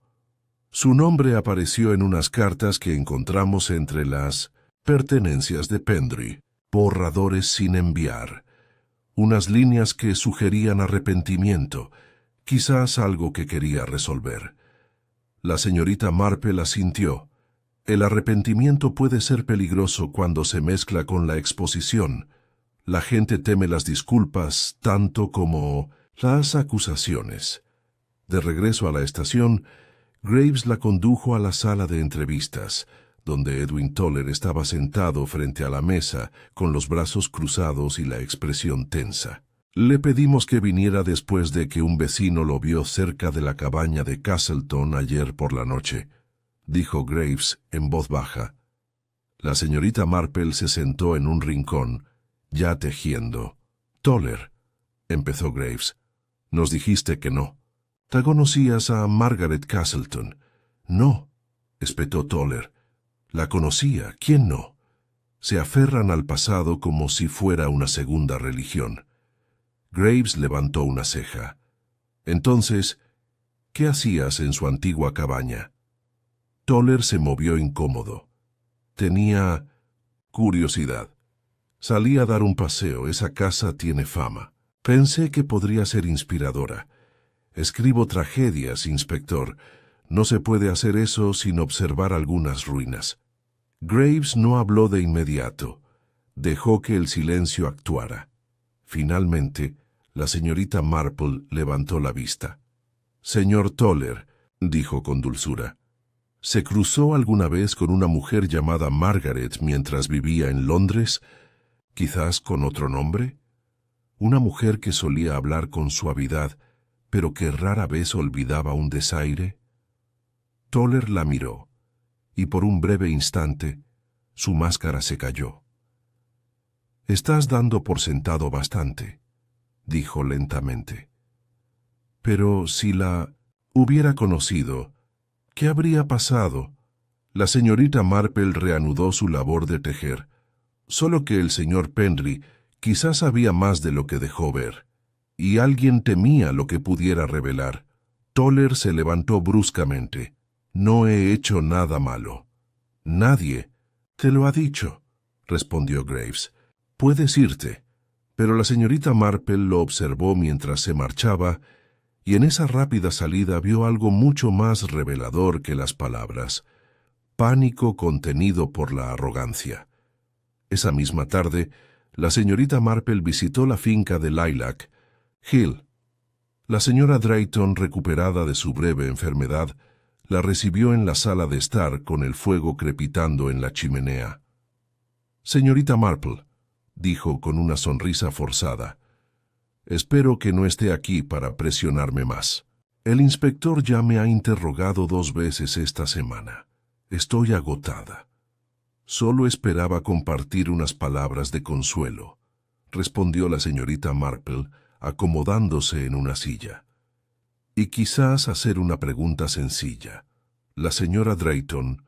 Speaker 1: Su nombre apareció en unas cartas que encontramos entre las pertenencias de Pendry, borradores sin enviar, unas líneas que sugerían arrepentimiento, quizás algo que quería resolver. La señorita Marple asintió. El arrepentimiento puede ser peligroso cuando se mezcla con la exposición. La gente teme las disculpas tanto como las acusaciones. De regreso a la estación, Graves la condujo a la sala de entrevistas, donde Edwin Toller estaba sentado frente a la mesa, con los brazos cruzados y la expresión tensa. «Le pedimos que viniera después de que un vecino lo vio cerca de la cabaña de Castleton ayer por la noche», dijo Graves en voz baja. La señorita Marple se sentó en un rincón, ya tejiendo. «Toller», empezó Graves, «nos dijiste que no. ¿Te conocías a Margaret Castleton?» «No», espetó Toller. «La conocía, ¿quién no?» Se aferran al pasado como si fuera una segunda religión. Graves levantó una ceja. «Entonces, ¿qué hacías en su antigua cabaña?» Toller se movió incómodo. «Tenía curiosidad. Salí a dar un paseo, esa casa tiene fama. Pensé que podría ser inspiradora. Escribo tragedias, inspector. No se puede hacer eso sin observar algunas ruinas». Graves no habló de inmediato. Dejó que el silencio actuara. Finalmente, la señorita Marple levantó la vista. «Señor Toller», dijo con dulzura, «¿se cruzó alguna vez con una mujer llamada Margaret mientras vivía en Londres? ¿Quizás con otro nombre? Una mujer que solía hablar con suavidad, pero que rara vez olvidaba un desaire». Toller la miró, y por un breve instante, su máscara se cayó. «Estás dando por sentado bastante», dijo lentamente. «Pero si la hubiera conocido, ¿qué habría pasado?» La señorita Marple reanudó su labor de tejer, solo que el señor Pendry quizás sabía más de lo que dejó ver, y alguien temía lo que pudiera revelar. Toller se levantó bruscamente. No he hecho nada malo. Nadie te lo ha dicho, respondió Graves. Puedes irte. Pero la señorita Marple lo observó mientras se marchaba, y en esa rápida salida vio algo mucho más revelador que las palabras: pánico contenido por la arrogancia. Esa misma tarde, la señorita Marple visitó la finca de Lilac Hill. La señora Drayton, recuperada de su breve enfermedad, la recibió en la sala de estar con el fuego crepitando en la chimenea. «Señorita Marple», dijo con una sonrisa forzada, «espero que no esté aquí para presionarme más. El inspector ya me ha interrogado 2 veces esta semana. Estoy agotada». «Solo esperaba compartir unas palabras de consuelo», respondió la señorita Marple, acomodándose en una silla. «Y quizás hacer una pregunta sencilla». La señora Drayton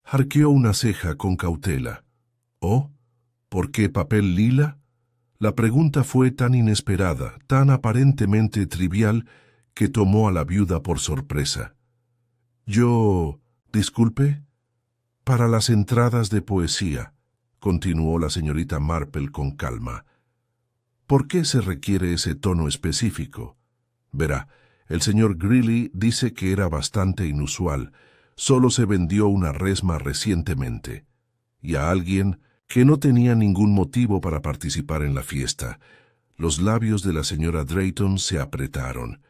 Speaker 1: arqueó una ceja con cautela. «¿Oh? ¿Por qué papel lila?». La pregunta fue tan inesperada, tan aparentemente trivial, que tomó a la viuda por sorpresa. «Yo... disculpe». «Para las entradas de poesía», continuó la señorita Marple con calma. «¿Por qué se requiere ese tono específico? Verá, el señor Greeley dice que era bastante inusual. Solo se vendió una resma recientemente. Y a alguien que no tenía ningún motivo para participar en la fiesta». Los labios de la señora Drayton se apretaron.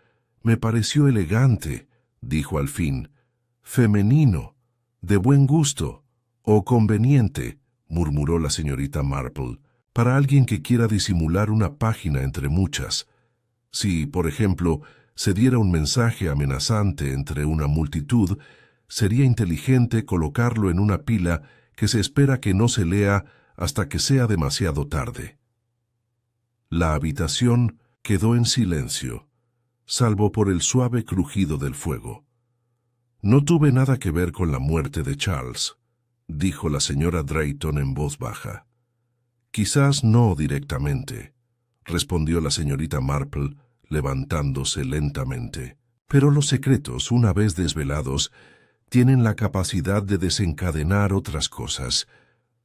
Speaker 1: «Me pareció elegante», dijo al fin. «Femenino, de buen gusto, o conveniente», murmuró la señorita Marple, «para alguien que quiera disimular una página entre muchas. Si, por ejemplo, se diera un mensaje amenazante entre una multitud, sería inteligente colocarlo en una pila que se espera que no se lea hasta que sea demasiado tarde». La habitación quedó en silencio, salvo por el suave crujido del fuego. «No tuve nada que ver con la muerte de Charles», dijo la señora Drayton en voz baja. «Quizás no directamente», respondió la señorita Marple, levantándose lentamente. «Pero los secretos, una vez desvelados, tienen la capacidad de desencadenar otras cosas».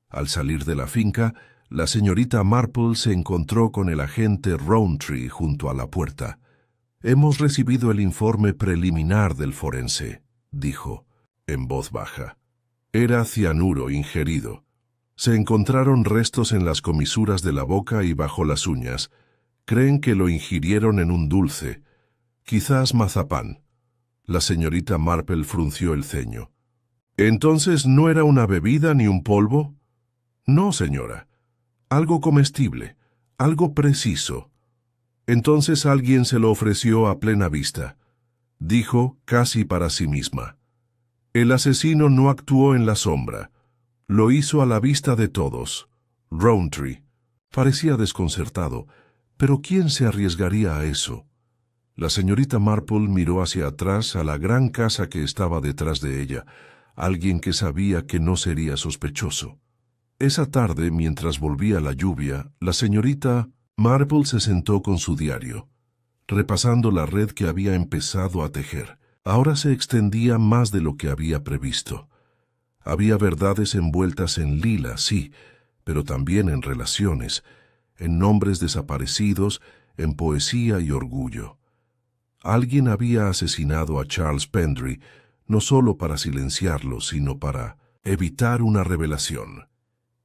Speaker 1: Al salir de la finca, la señorita Marple se encontró con el agente Rowntree junto a la puerta. «Hemos recibido el informe preliminar del forense», dijo, en voz baja. «Era cianuro ingerido. Se encontraron restos en las comisuras de la boca y bajo las uñas. Creen que lo ingirieron en un dulce, quizás mazapán». La señorita Marple frunció el ceño. «¿Entonces no era una bebida ni un polvo?». «No, señora. Algo comestible, algo preciso». «Entonces alguien se lo ofreció a plena vista», dijo casi para sí misma. «El asesino no actuó en la sombra. Lo hizo a la vista de todos. Rowntree». Parecía desconcertado. «¿Pero quién se arriesgaría a eso?». La señorita Marple miró hacia atrás a la gran casa que estaba detrás de ella, alguien que sabía que no sería sospechoso. Esa tarde, mientras volvía la lluvia, la señorita Marple se sentó con su diario, repasando la red que había empezado a tejer. Ahora se extendía más de lo que había previsto. Había verdades envueltas en lila, sí, pero también en relaciones, en nombres desaparecidos, en poesía y orgullo. Alguien había asesinado a Charles Pendry, no solo para silenciarlo, sino para evitar una revelación.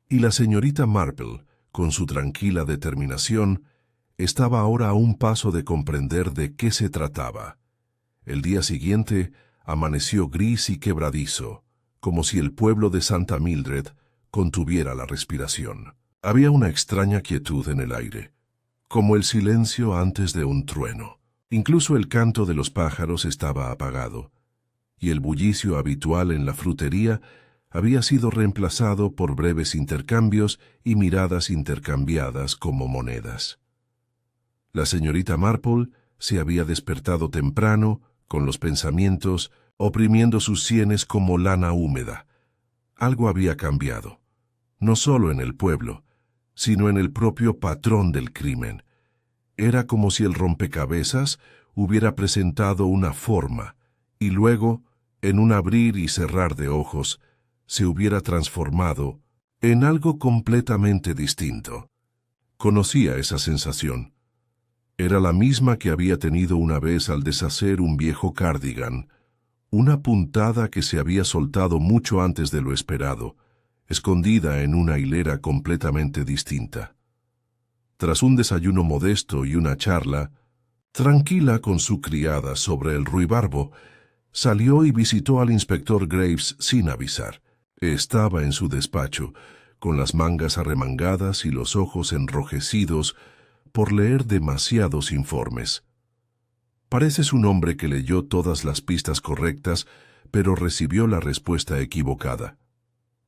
Speaker 1: Y la señorita Marple, con su tranquila determinación, estaba ahora a un paso de comprender de qué se trataba. El día siguiente amaneció gris y quebradizo, como si el pueblo de Santa Mildred contuviera la respiración. Había una extraña quietud en el aire, como el silencio antes de un trueno. Incluso el canto de los pájaros estaba apagado, y el bullicio habitual en la frutería había sido reemplazado por breves intercambios y miradas intercambiadas como monedas. La señorita Marple se había despertado temprano, con los pensamientos oprimiendo sus sienes como lana húmeda. Algo había cambiado, no solo en el pueblo, sino en el propio patrón del crimen. Era como si el rompecabezas hubiera presentado una forma, y luego en un abrir y cerrar de ojos, se hubiera transformado en algo completamente distinto. Conocía esa sensación. Era la misma que había tenido una vez al deshacer un viejo cardigan, una puntada que se había soltado mucho antes de lo esperado, escondida en una hilera completamente distinta. Tras un desayuno modesto y una charla, tranquila con su criada sobre el ruibarbo, salió y visitó al inspector Graves sin avisar. Estaba en su despacho, con las mangas arremangadas y los ojos enrojecidos por leer demasiados informes. Pareces un hombre que leyó todas las pistas correctas, pero recibió la respuesta equivocada,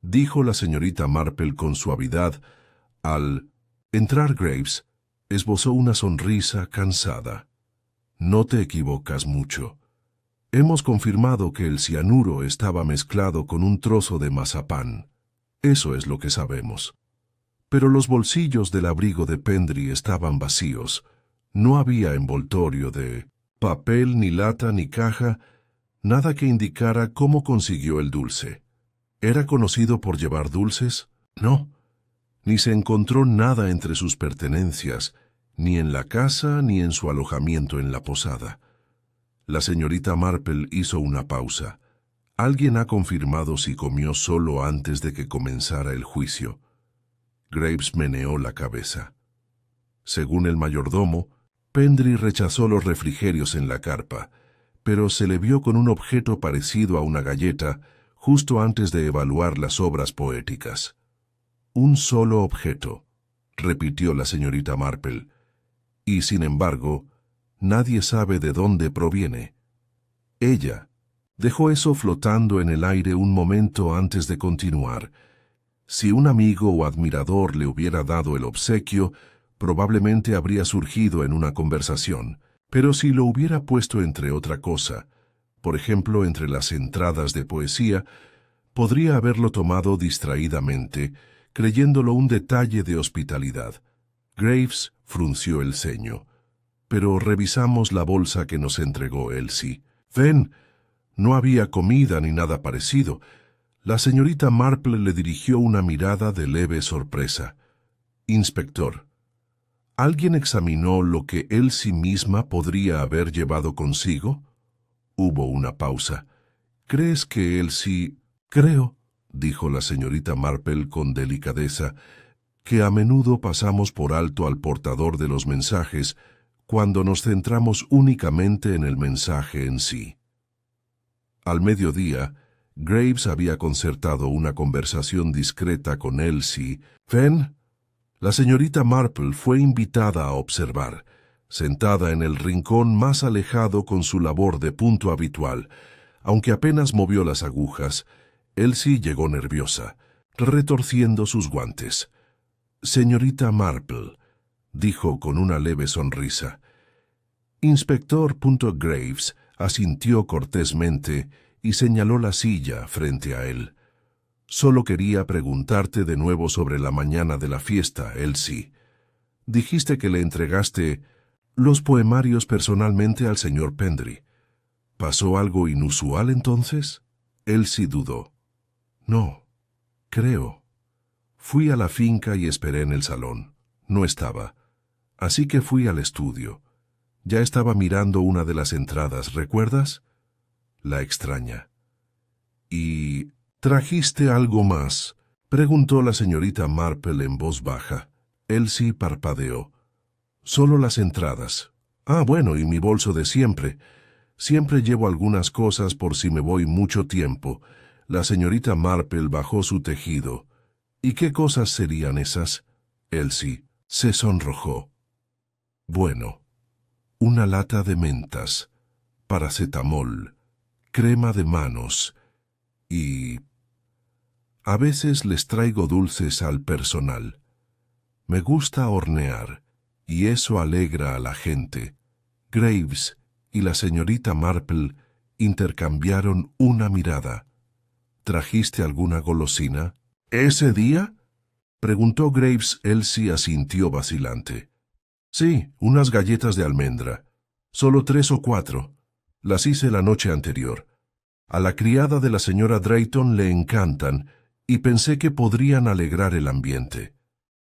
Speaker 1: dijo la señorita Marple con suavidad. Al entrar Graves, esbozó una sonrisa cansada. No te equivocas mucho. Hemos confirmado que el cianuro estaba mezclado con un trozo de mazapán. Eso es lo que sabemos. Pero los bolsillos del abrigo de Pendry estaban vacíos. No había envoltorio de papel, ni lata, ni caja, nada que indicara cómo consiguió el dulce. ¿Era conocido por llevar dulces? No. Ni se encontró nada entre sus pertenencias, ni en la casa ni en su alojamiento en la posada. La señorita Marple hizo una pausa. Alguien ha confirmado si comió solo antes de que comenzara el juicio. Graves meneó la cabeza. Según el mayordomo, Pendry rechazó los refrigerios en la carpa, pero se le vio con un objeto parecido a una galleta justo antes de evaluar las obras poéticas. Un solo objeto, repitió la señorita Marple, y sin embargo, nadie sabe de dónde proviene. Ella dejó eso flotando en el aire un momento antes de continuar. Si un amigo o admirador le hubiera dado el obsequio, probablemente habría surgido en una conversación, pero si lo hubiera puesto entre otra cosa, por ejemplo entre las entradas de poesía, podría haberlo tomado distraídamente, creyéndolo un detalle de hospitalidad. Graves frunció el ceño. Pero revisamos la bolsa que nos entregó Elsie. Ven, no había comida ni nada parecido. La señorita Marple le dirigió una mirada de leve sorpresa. Inspector, ¿alguien examinó lo que Elsie misma podría haber llevado consigo? Hubo una pausa. ¿Crees que Elsie...? Creo, dijo la señorita Marple con delicadeza, que a menudo pasamos por alto al portador de los mensajes cuando nos centramos únicamente en el mensaje en sí. Al mediodía, Graves había concertado una conversación discreta con Elsie. Ven, la señorita Marple fue invitada a observar, sentada en el rincón más alejado con su labor de punto habitual. Aunque apenas movió las agujas, Elsie llegó nerviosa, retorciendo sus guantes. Señorita Marple, dijo con una leve sonrisa. Inspector Graves asintió cortésmente y señaló la silla frente a él. Solo quería preguntarte de nuevo sobre la mañana de la fiesta, Elsie. Dijiste que le entregaste los poemarios personalmente al señor Pendry. ¿Pasó algo inusual entonces? Elsie dudó. No, creo. Fui a la finca y esperé en el salón. No estaba. Así que fui al estudio. Ya estaba mirando una de las entradas, ¿recuerdas? La extraña. ¿Y trajiste algo más? Preguntó la señorita Marple en voz baja. Elsie parpadeó. Solo las entradas. Ah, bueno, y mi bolso de siempre. Siempre llevo algunas cosas por si me voy mucho tiempo. La señorita Marple bajó su tejido. ¿Y qué cosas serían esas? Elsie se sonrojó. Bueno, una lata de mentas, paracetamol, crema de manos y... A veces les traigo dulces al personal. Me gusta hornear, y eso alegra a la gente. Graves y la señorita Marple intercambiaron una mirada. ¿Trajiste alguna golosina? ¿Ese día? Preguntó Graves. Elsie asintió vacilante. Sí, unas galletas de almendra. Solo 3 o 4. Las hice la noche anterior. A la criada de la señora Drayton le encantan, y pensé que podrían alegrar el ambiente.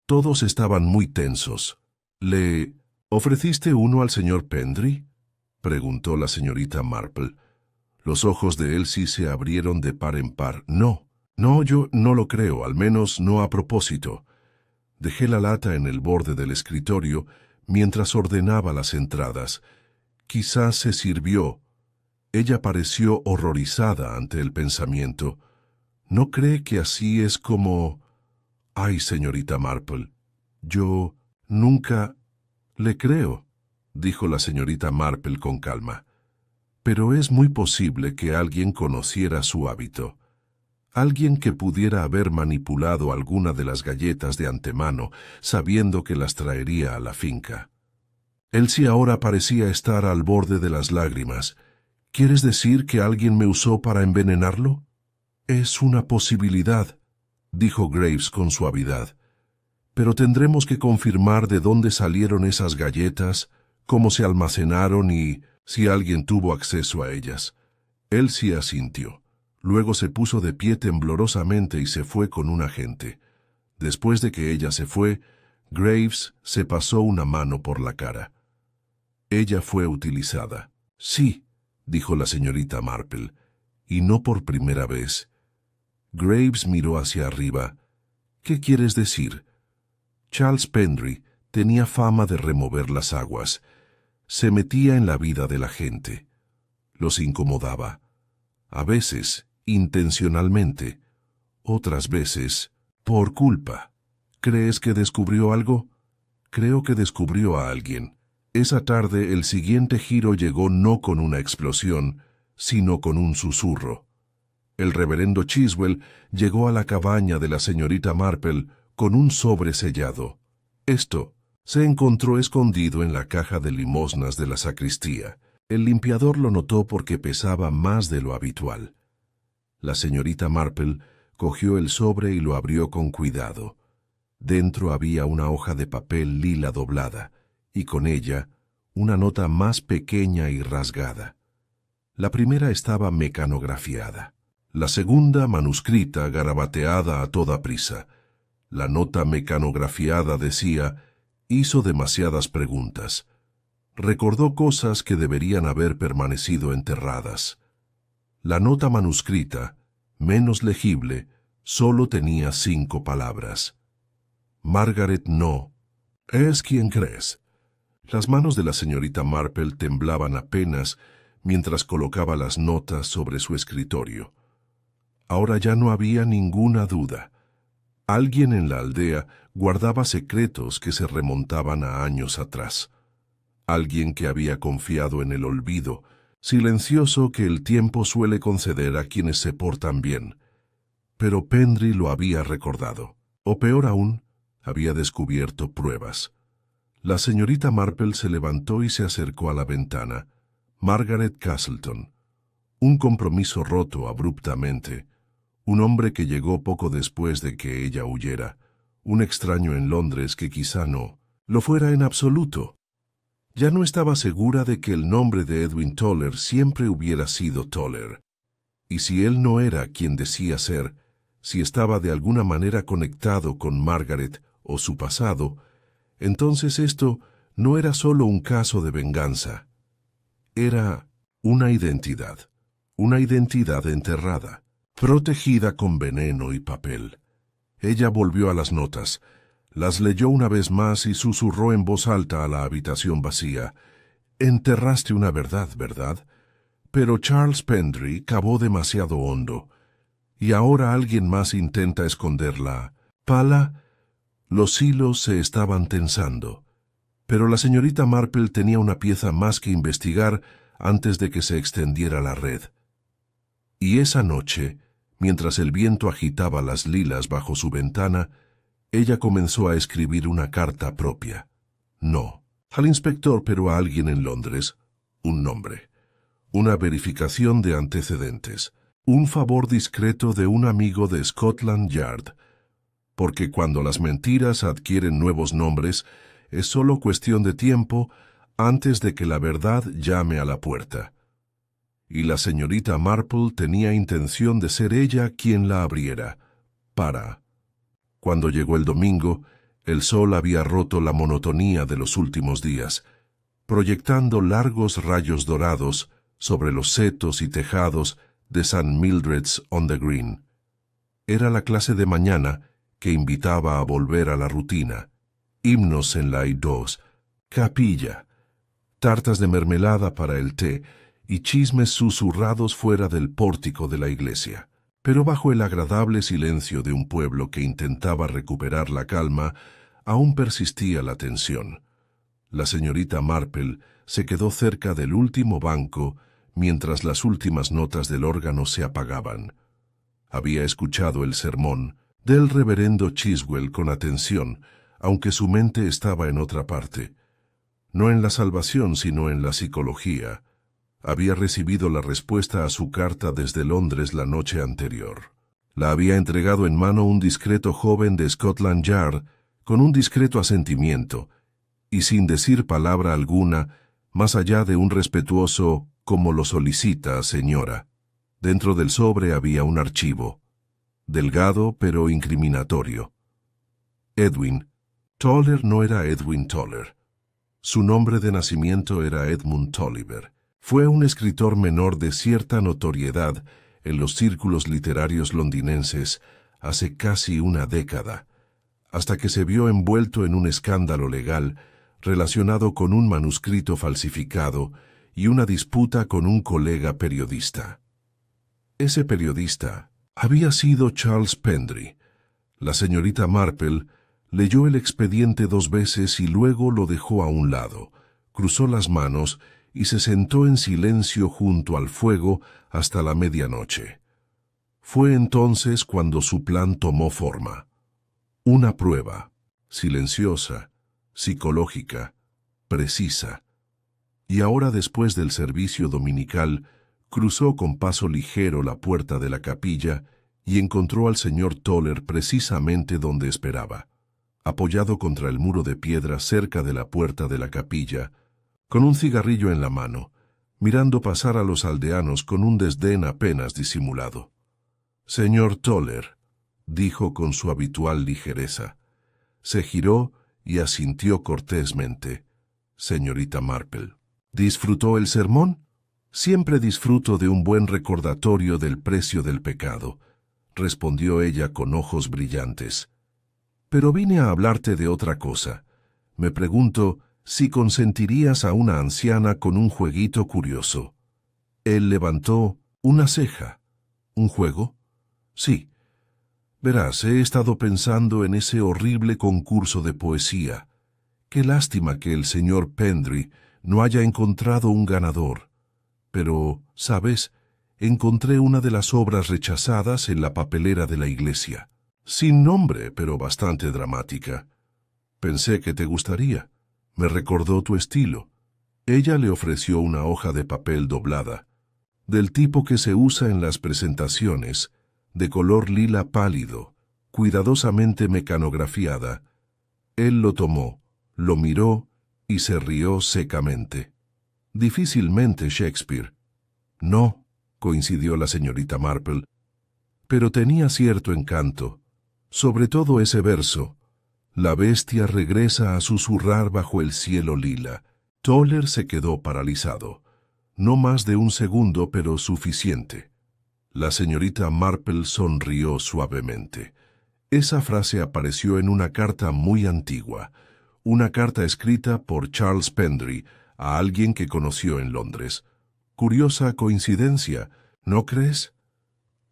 Speaker 1: Todos estaban muy tensos. ¿Le ofreciste uno al señor Pendry?, preguntó la señorita Marple. Los ojos de Elsie se abrieron de par en par. No, yo no lo creo, al menos no a propósito. Dejé la lata en el borde del escritorio mientras ordenaba las entradas. Quizás se sirvió. Ella pareció horrorizada ante el pensamiento. ¿No cree que así es como...? Ay, señorita Marple, yo nunca le creo, dijo la señorita Marple con calma. Pero es muy posible que alguien conociera su hábito. Alguien que pudiera haber manipulado alguna de las galletas de antemano, sabiendo que las traería a la finca. Elsie ahora parecía estar al borde de las lágrimas. ¿Quieres decir que alguien me usó para envenenarlo? Es una posibilidad, dijo Graves con suavidad. Pero tendremos que confirmar de dónde salieron esas galletas, cómo se almacenaron y si alguien tuvo acceso a ellas. Elsie asintió. Luego se puso de pie temblorosamente y se fue con un agente. Después de que ella se fue, Graves se pasó una mano por la cara. Ella fue utilizada. Sí, dijo la señorita Marple, y no por primera vez. Graves miró hacia arriba. ¿Qué quieres decir? Charles Pendry tenía fama de remover las aguas. Se metía en la vida de la gente. Los incomodaba. A veces, intencionalmente. Otras veces, por culpa. ¿Crees que descubrió algo? Creo que descubrió a alguien. Esa tarde el siguiente giro llegó no con una explosión, sino con un susurro. El reverendo Chiswell llegó a la cabaña de la señorita Marple con un sobre sellado. Esto se encontró escondido en la caja de limosnas de la sacristía. El limpiador lo notó porque pesaba más de lo habitual. La señorita Marple cogió el sobre y lo abrió con cuidado. Dentro había una hoja de papel lila doblada, y con ella una nota más pequeña y rasgada. La primera estaba mecanografiada. La segunda manuscrita garabateada a toda prisa. La nota mecanografiada decía: hizo demasiadas preguntas. Recordó cosas que deberían haber permanecido enterradas. La nota manuscrita, menos legible, solo tenía 5 palabras. Margaret no. ¿Es quien crees? Las manos de la señorita Marple temblaban apenas mientras colocaba las notas sobre su escritorio. Ahora ya no había ninguna duda. Alguien en la aldea guardaba secretos que se remontaban a años atrás. Alguien que había confiado en el olvido, silencioso que el tiempo suele conceder a quienes se portan bien. Pero Pendry lo había recordado, o peor aún, había descubierto pruebas. La señorita Marple se levantó y se acercó a la ventana. Margaret Castleton. Un compromiso roto abruptamente. Un hombre que llegó poco después de que ella huyera. Un extraño en Londres que quizá no lo fuera en absoluto. Ya no estaba segura de que el nombre de Edwin Toller siempre hubiera sido Toller. Y si él no era quien decía ser, si estaba de alguna manera conectado con Margaret o su pasado, entonces esto no era solo un caso de venganza. Era una identidad enterrada, protegida con veneno y papel. Ella volvió a las notas, las leyó una vez más y susurró en voz alta a la habitación vacía. Enterraste una verdad, ¿verdad? Pero Charles Pendry cavó demasiado hondo, y ahora alguien más intenta esconderla. ¿Pala? Los hilos se estaban tensando, pero la señorita Marple tenía una pieza más que investigar antes de que se extendiera la red. Y esa noche, mientras el viento agitaba las lilas bajo su ventana, ella comenzó a escribir una carta propia. No al inspector, pero a alguien en Londres. Un nombre. Una verificación de antecedentes. Un favor discreto de un amigo de Scotland Yard. Porque cuando las mentiras adquieren nuevos nombres, es solo cuestión de tiempo antes de que la verdad llame a la puerta. y la señorita Marple tenía intención de ser ella quien la abriera. Cuando llegó el domingo, el sol había roto la monotonía de los últimos días, proyectando largos rayos dorados sobre los setos y tejados de St. Mildred's on the Green. Era la clase de mañana que invitaba a volver a la rutina. Himnos en la I2, capilla, tartas de mermelada para el té y chismes susurrados fuera del pórtico de la iglesia. Pero bajo el agradable silencio de un pueblo que intentaba recuperar la calma, aún persistía la tensión. La señorita Marple se quedó cerca del último banco mientras las últimas notas del órgano se apagaban. Había escuchado el sermón del reverendo Chiswell con atención, aunque su mente estaba en otra parte. No en la salvación, sino en la psicología. Había recibido la respuesta a su carta desde Londres la noche anterior. La había entregado en mano un discreto joven de Scotland Yard, con un discreto asentimiento, y sin decir palabra alguna, más allá de un respetuoso «como lo solicita, señora». Dentro del sobre había un archivo, delgado pero incriminatorio. Edwin Toller no era Edwin Toller. Su nombre de nacimiento era Edmund Tolliver. Fue un escritor menor de cierta notoriedad en los círculos literarios londinenses hace casi una década, hasta que se vio envuelto en un escándalo legal relacionado con un manuscrito falsificado y una disputa con un colega periodista. Ese periodista había sido Charles Pendry. La señorita Marple leyó el expediente 2 veces y luego lo dejó a un lado, cruzó las manos y se sentó en silencio junto al fuego hasta la medianoche. Fue entonces cuando su plan tomó forma. Una prueba, silenciosa, psicológica, precisa. Y ahora, después del servicio dominical, cruzó con paso ligero la puerta de la capilla y encontró al señor Toller precisamente donde esperaba, apoyado contra el muro de piedra cerca de la puerta de la capilla, con un cigarrillo en la mano, mirando pasar a los aldeanos con un desdén apenas disimulado. «Señor Toller», dijo con su habitual ligereza. Se giró y asintió cortésmente. «Señorita Marple». «¿Disfrutó el sermón?» «Siempre disfruto de un buen recordatorio del precio del pecado», respondió ella con ojos brillantes. «Pero vine a hablarte de otra cosa. Me pregunto si consentirías a una anciana con un jueguito curioso». Él levantó una ceja. «¿Un juego?» «Sí. Verás, he estado pensando en ese horrible concurso de poesía. Qué lástima que el señor Pendry no haya encontrado un ganador. Pero, ¿sabes? Encontré una de las obras rechazadas en la papelera de la iglesia. Sin nombre, pero bastante dramática. Pensé que te gustaría. Me recordó tu estilo». Ella le ofreció una hoja de papel doblada, del tipo que se usa en las presentaciones, de color lila pálido, cuidadosamente mecanografiada. Él lo tomó, lo miró y se rió secamente. «Difícilmente Shakespeare». «No», coincidió la señorita Marple, «pero tenía cierto encanto, sobre todo ese verso. La bestia regresa a susurrar bajo el cielo lila». Toller se quedó paralizado. No más de un segundo, pero suficiente. La señorita Marple sonrió suavemente. Esa frase apareció en una carta muy antigua, una carta escrita por Charles Pendry a alguien que conoció en Londres. Curiosa coincidencia, ¿no crees?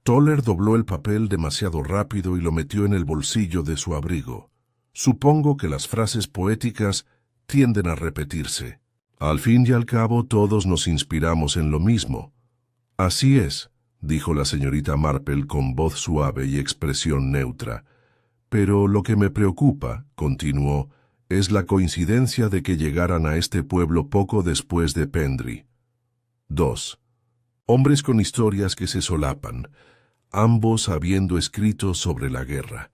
Speaker 1: Toller dobló el papel demasiado rápido y lo metió en el bolsillo de su abrigo. Supongo que las frases poéticas tienden a repetirse. Al fin y al cabo todos nos inspiramos en lo mismo. Así es, dijo la señorita Marple con voz suave y expresión neutra. Pero lo que me preocupa, continuó, es la coincidencia de que llegaran a este pueblo poco después de Pendry. 2. Hombres con historias que se solapan, ambos habiendo escrito sobre la guerra,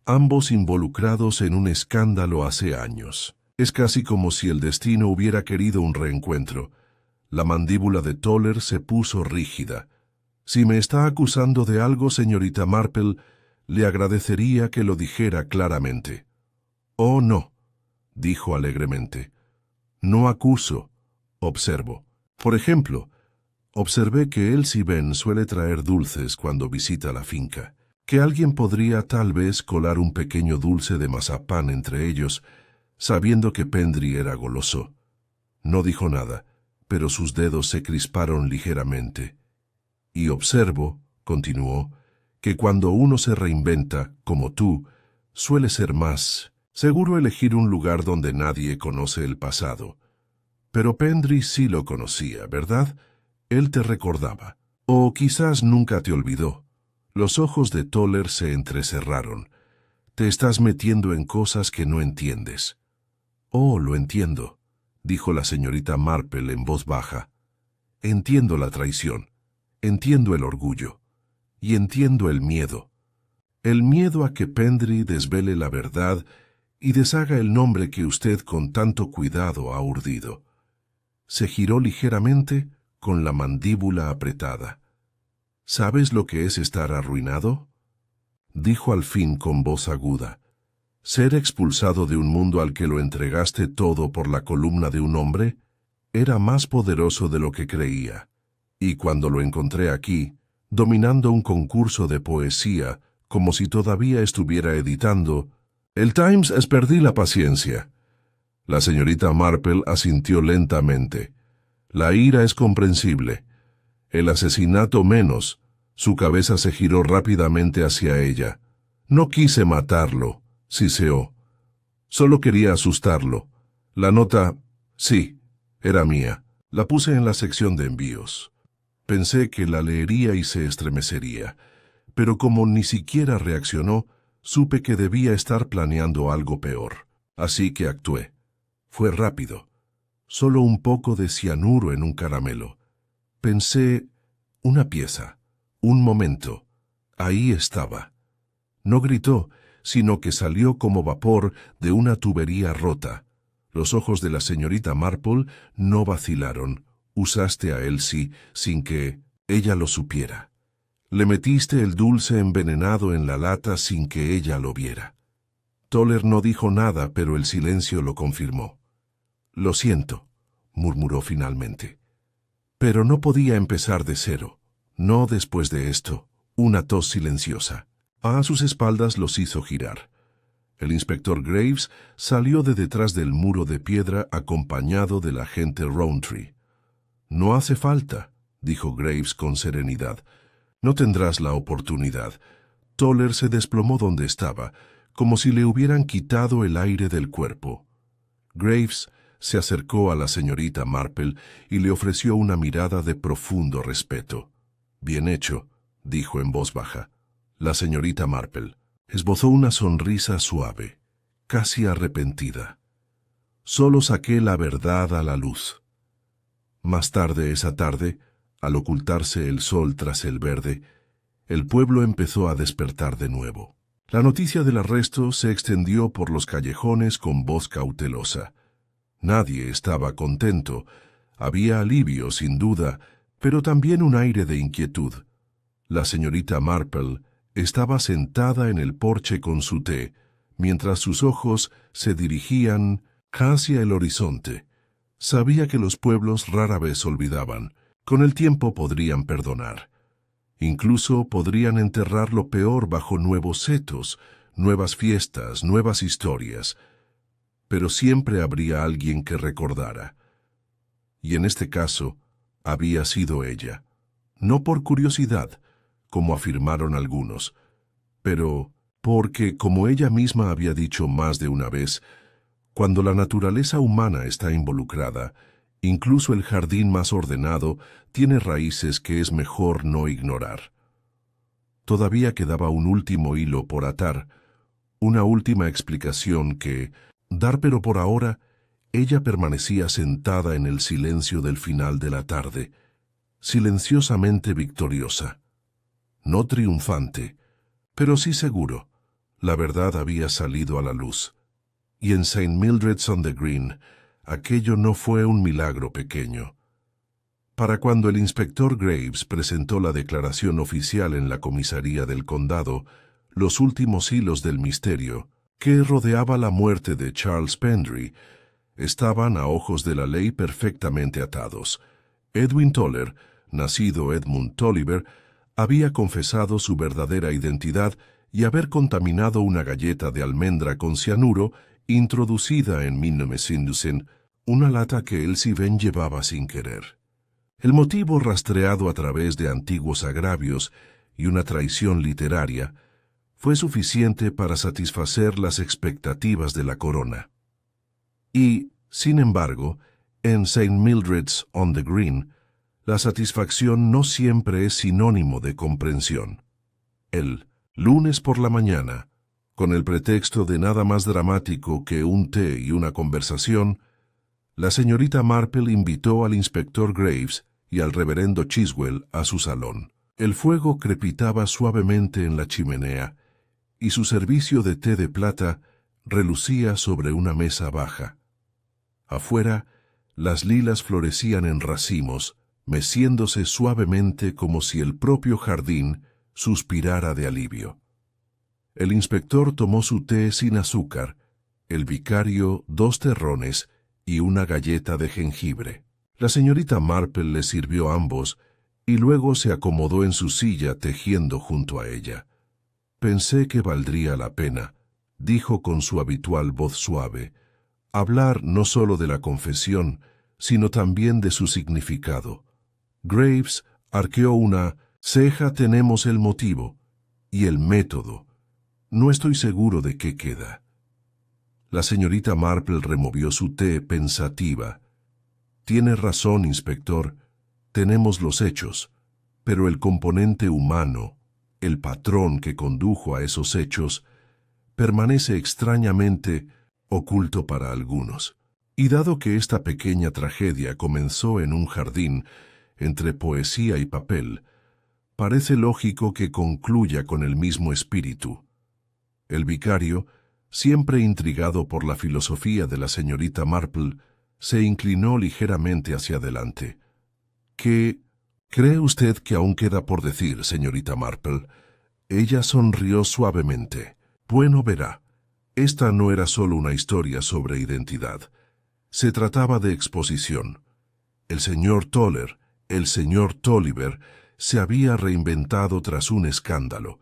Speaker 1: ambos involucrados en un escándalo hace años. Es casi como si el destino hubiera querido un reencuentro. La mandíbula de Toller se puso rígida. «Si me está acusando de algo, señorita Marple, le agradecería que lo dijera claramente». «Oh, no», dijo alegremente. «No acuso, observo. Por ejemplo, observé que Elsie Ben suele traer dulces cuando visita la finca, que alguien podría tal vez colar un pequeño dulce de mazapán entre ellos, sabiendo que Pendry era goloso». No dijo nada, pero sus dedos se crisparon ligeramente. «Y observo», continuó, «que cuando uno se reinventa, como tú, suele ser más seguro elegir un lugar donde nadie conoce el pasado. Pero Pendry sí lo conocía, ¿verdad? Él te recordaba. O quizás nunca te olvidó». Los ojos de Toller se entrecerraron. «Te estás metiendo en cosas que no entiendes». «Oh, lo entiendo», dijo la señorita Marple en voz baja. «Entiendo la traición, entiendo el orgullo, y entiendo el miedo. El miedo a que Pendry desvele la verdad y deshaga el nombre que usted con tanto cuidado ha urdido». Se giró ligeramente con la mandíbula apretada. «¿Sabes lo que es estar arruinado?», dijo al fin con voz aguda. «Ser expulsado de un mundo al que lo entregaste todo por la columna de un hombre era más poderoso de lo que creía. Y cuando lo encontré aquí, dominando un concurso de poesía, como si todavía estuviera editando, el Times, perdí la paciencia». La señorita Marple asintió lentamente. «La ira es comprensible. El asesinato menos». Su cabeza se giró rápidamente hacia ella. «No quise matarlo», siseó. «Solo quería asustarlo. La nota, sí, era mía. La puse en la sección de envíos. Pensé que la leería y se estremecería. Pero como ni siquiera reaccionó, supe que debía estar planeando algo peor. Así que actué. Fue rápido. Solo un poco de cianuro en un caramelo. Pensé, una pieza, un momento. Ahí estaba. No gritó, sino que salió como vapor de una tubería rota. Los ojos de la señorita Marple no vacilaron. Usaste a Elsie sin que ella lo supiera. Le metiste el dulce envenenado en la lata sin que ella lo viera». Toller no dijo nada, pero el silencio lo confirmó. «Lo siento», murmuró finalmente. «Pero no podía empezar de cero. No después de esto». Una tos silenciosa. A sus espaldas los hizo girar. El inspector Graves salió de detrás del muro de piedra acompañado del agente Rowntree. «No hace falta», dijo Graves con serenidad. «No tendrás la oportunidad». Toller se desplomó donde estaba, como si le hubieran quitado el aire del cuerpo. Graves se acercó a la señorita Marple y le ofreció una mirada de profundo respeto. «Bien hecho», dijo en voz baja. La señorita Marple esbozó una sonrisa suave, casi arrepentida. «Solo saqué la verdad a la luz». Más tarde esa tarde, al ocultarse el sol tras el verde, el pueblo empezó a despertar de nuevo. La noticia del arresto se extendió por los callejones con voz cautelosa. Nadie estaba contento. Había alivio, sin duda, pero también un aire de inquietud. La señorita Marple estaba sentada en el porche con su té, mientras sus ojos se dirigían hacia el horizonte. Sabía que los pueblos rara vez olvidaban. Con el tiempo podrían perdonar. Incluso podrían enterrar lo peor bajo nuevos setos, nuevas fiestas, nuevas historias. Pero siempre habría alguien que recordara. Y en este caso, había sido ella. No por curiosidad, como afirmaron algunos, pero porque, como ella misma había dicho más de una vez, cuando la naturaleza humana está involucrada, incluso el jardín más ordenado tiene raíces que es mejor no ignorar. Todavía quedaba un último hilo por atar, una última explicación que dar, pero por ahora ella permanecía sentada en el silencio del final de la tarde, silenciosamente victoriosa. No triunfante, pero sí seguro. La verdad había salido a la luz. Y en St. Mildred's-on-the-Green, aquello no fue un milagro pequeño. Para cuando el inspector Graves presentó la declaración oficial en la comisaría del condado, los últimos hilos del misterio que rodeaba la muerte de Charles Pendry estaban a ojos de la ley perfectamente atados. Edwin Toller, nacido Edmund Tolliver, había confesado su verdadera identidad y haber contaminado una galleta de almendra con cianuro introducida en 1912, una lata que Elsie Venn llevaba sin querer. El motivo rastreado a través de antiguos agravios y una traición literaria fue suficiente para satisfacer las expectativas de la corona. Y, sin embargo, en St. Mildred's on the Green, la satisfacción no siempre es sinónimo de comprensión. El lunes por la mañana, con el pretexto de nada más dramático que un té y una conversación, la señorita Marple invitó al inspector Graves y al reverendo Chiswell a su salón. El fuego crepitaba suavemente en la chimenea, y su servicio de té de plata relucía sobre una mesa baja. Afuera, las lilas florecían en racimos, meciéndose suavemente como si el propio jardín suspirara de alivio. El inspector tomó su té sin azúcar, el vicario 2 terrones y una galleta de jengibre. La señorita Marple le sirvió ambos y luego se acomodó en su silla tejiendo junto a ella. Pensé que valdría la pena, dijo con su habitual voz suave, hablar no solo de la confesión, sino también de su significado. Graves arqueó una ceja. Tenemos el motivo y el método. No estoy seguro de qué queda. La señorita Marple removió su té pensativa. Tiene razón, inspector. Tenemos los hechos, pero el componente humano, el patrón que condujo a esos hechos, permanece extrañamente oculto para algunos. Y dado que esta pequeña tragedia comenzó en un jardín, entre poesía y papel, parece lógico que concluya con el mismo espíritu. El vicario, siempre intrigado por la filosofía de la señorita Marple, se inclinó ligeramente hacia adelante. ¿Qué cree usted que aún queda por decir, señorita Marple? Ella sonrió suavemente. Bueno, verá, esta no era solo una historia sobre identidad. Se trataba de exposición. El señor Toller, el señor Tolliver, se había reinventado tras un escándalo.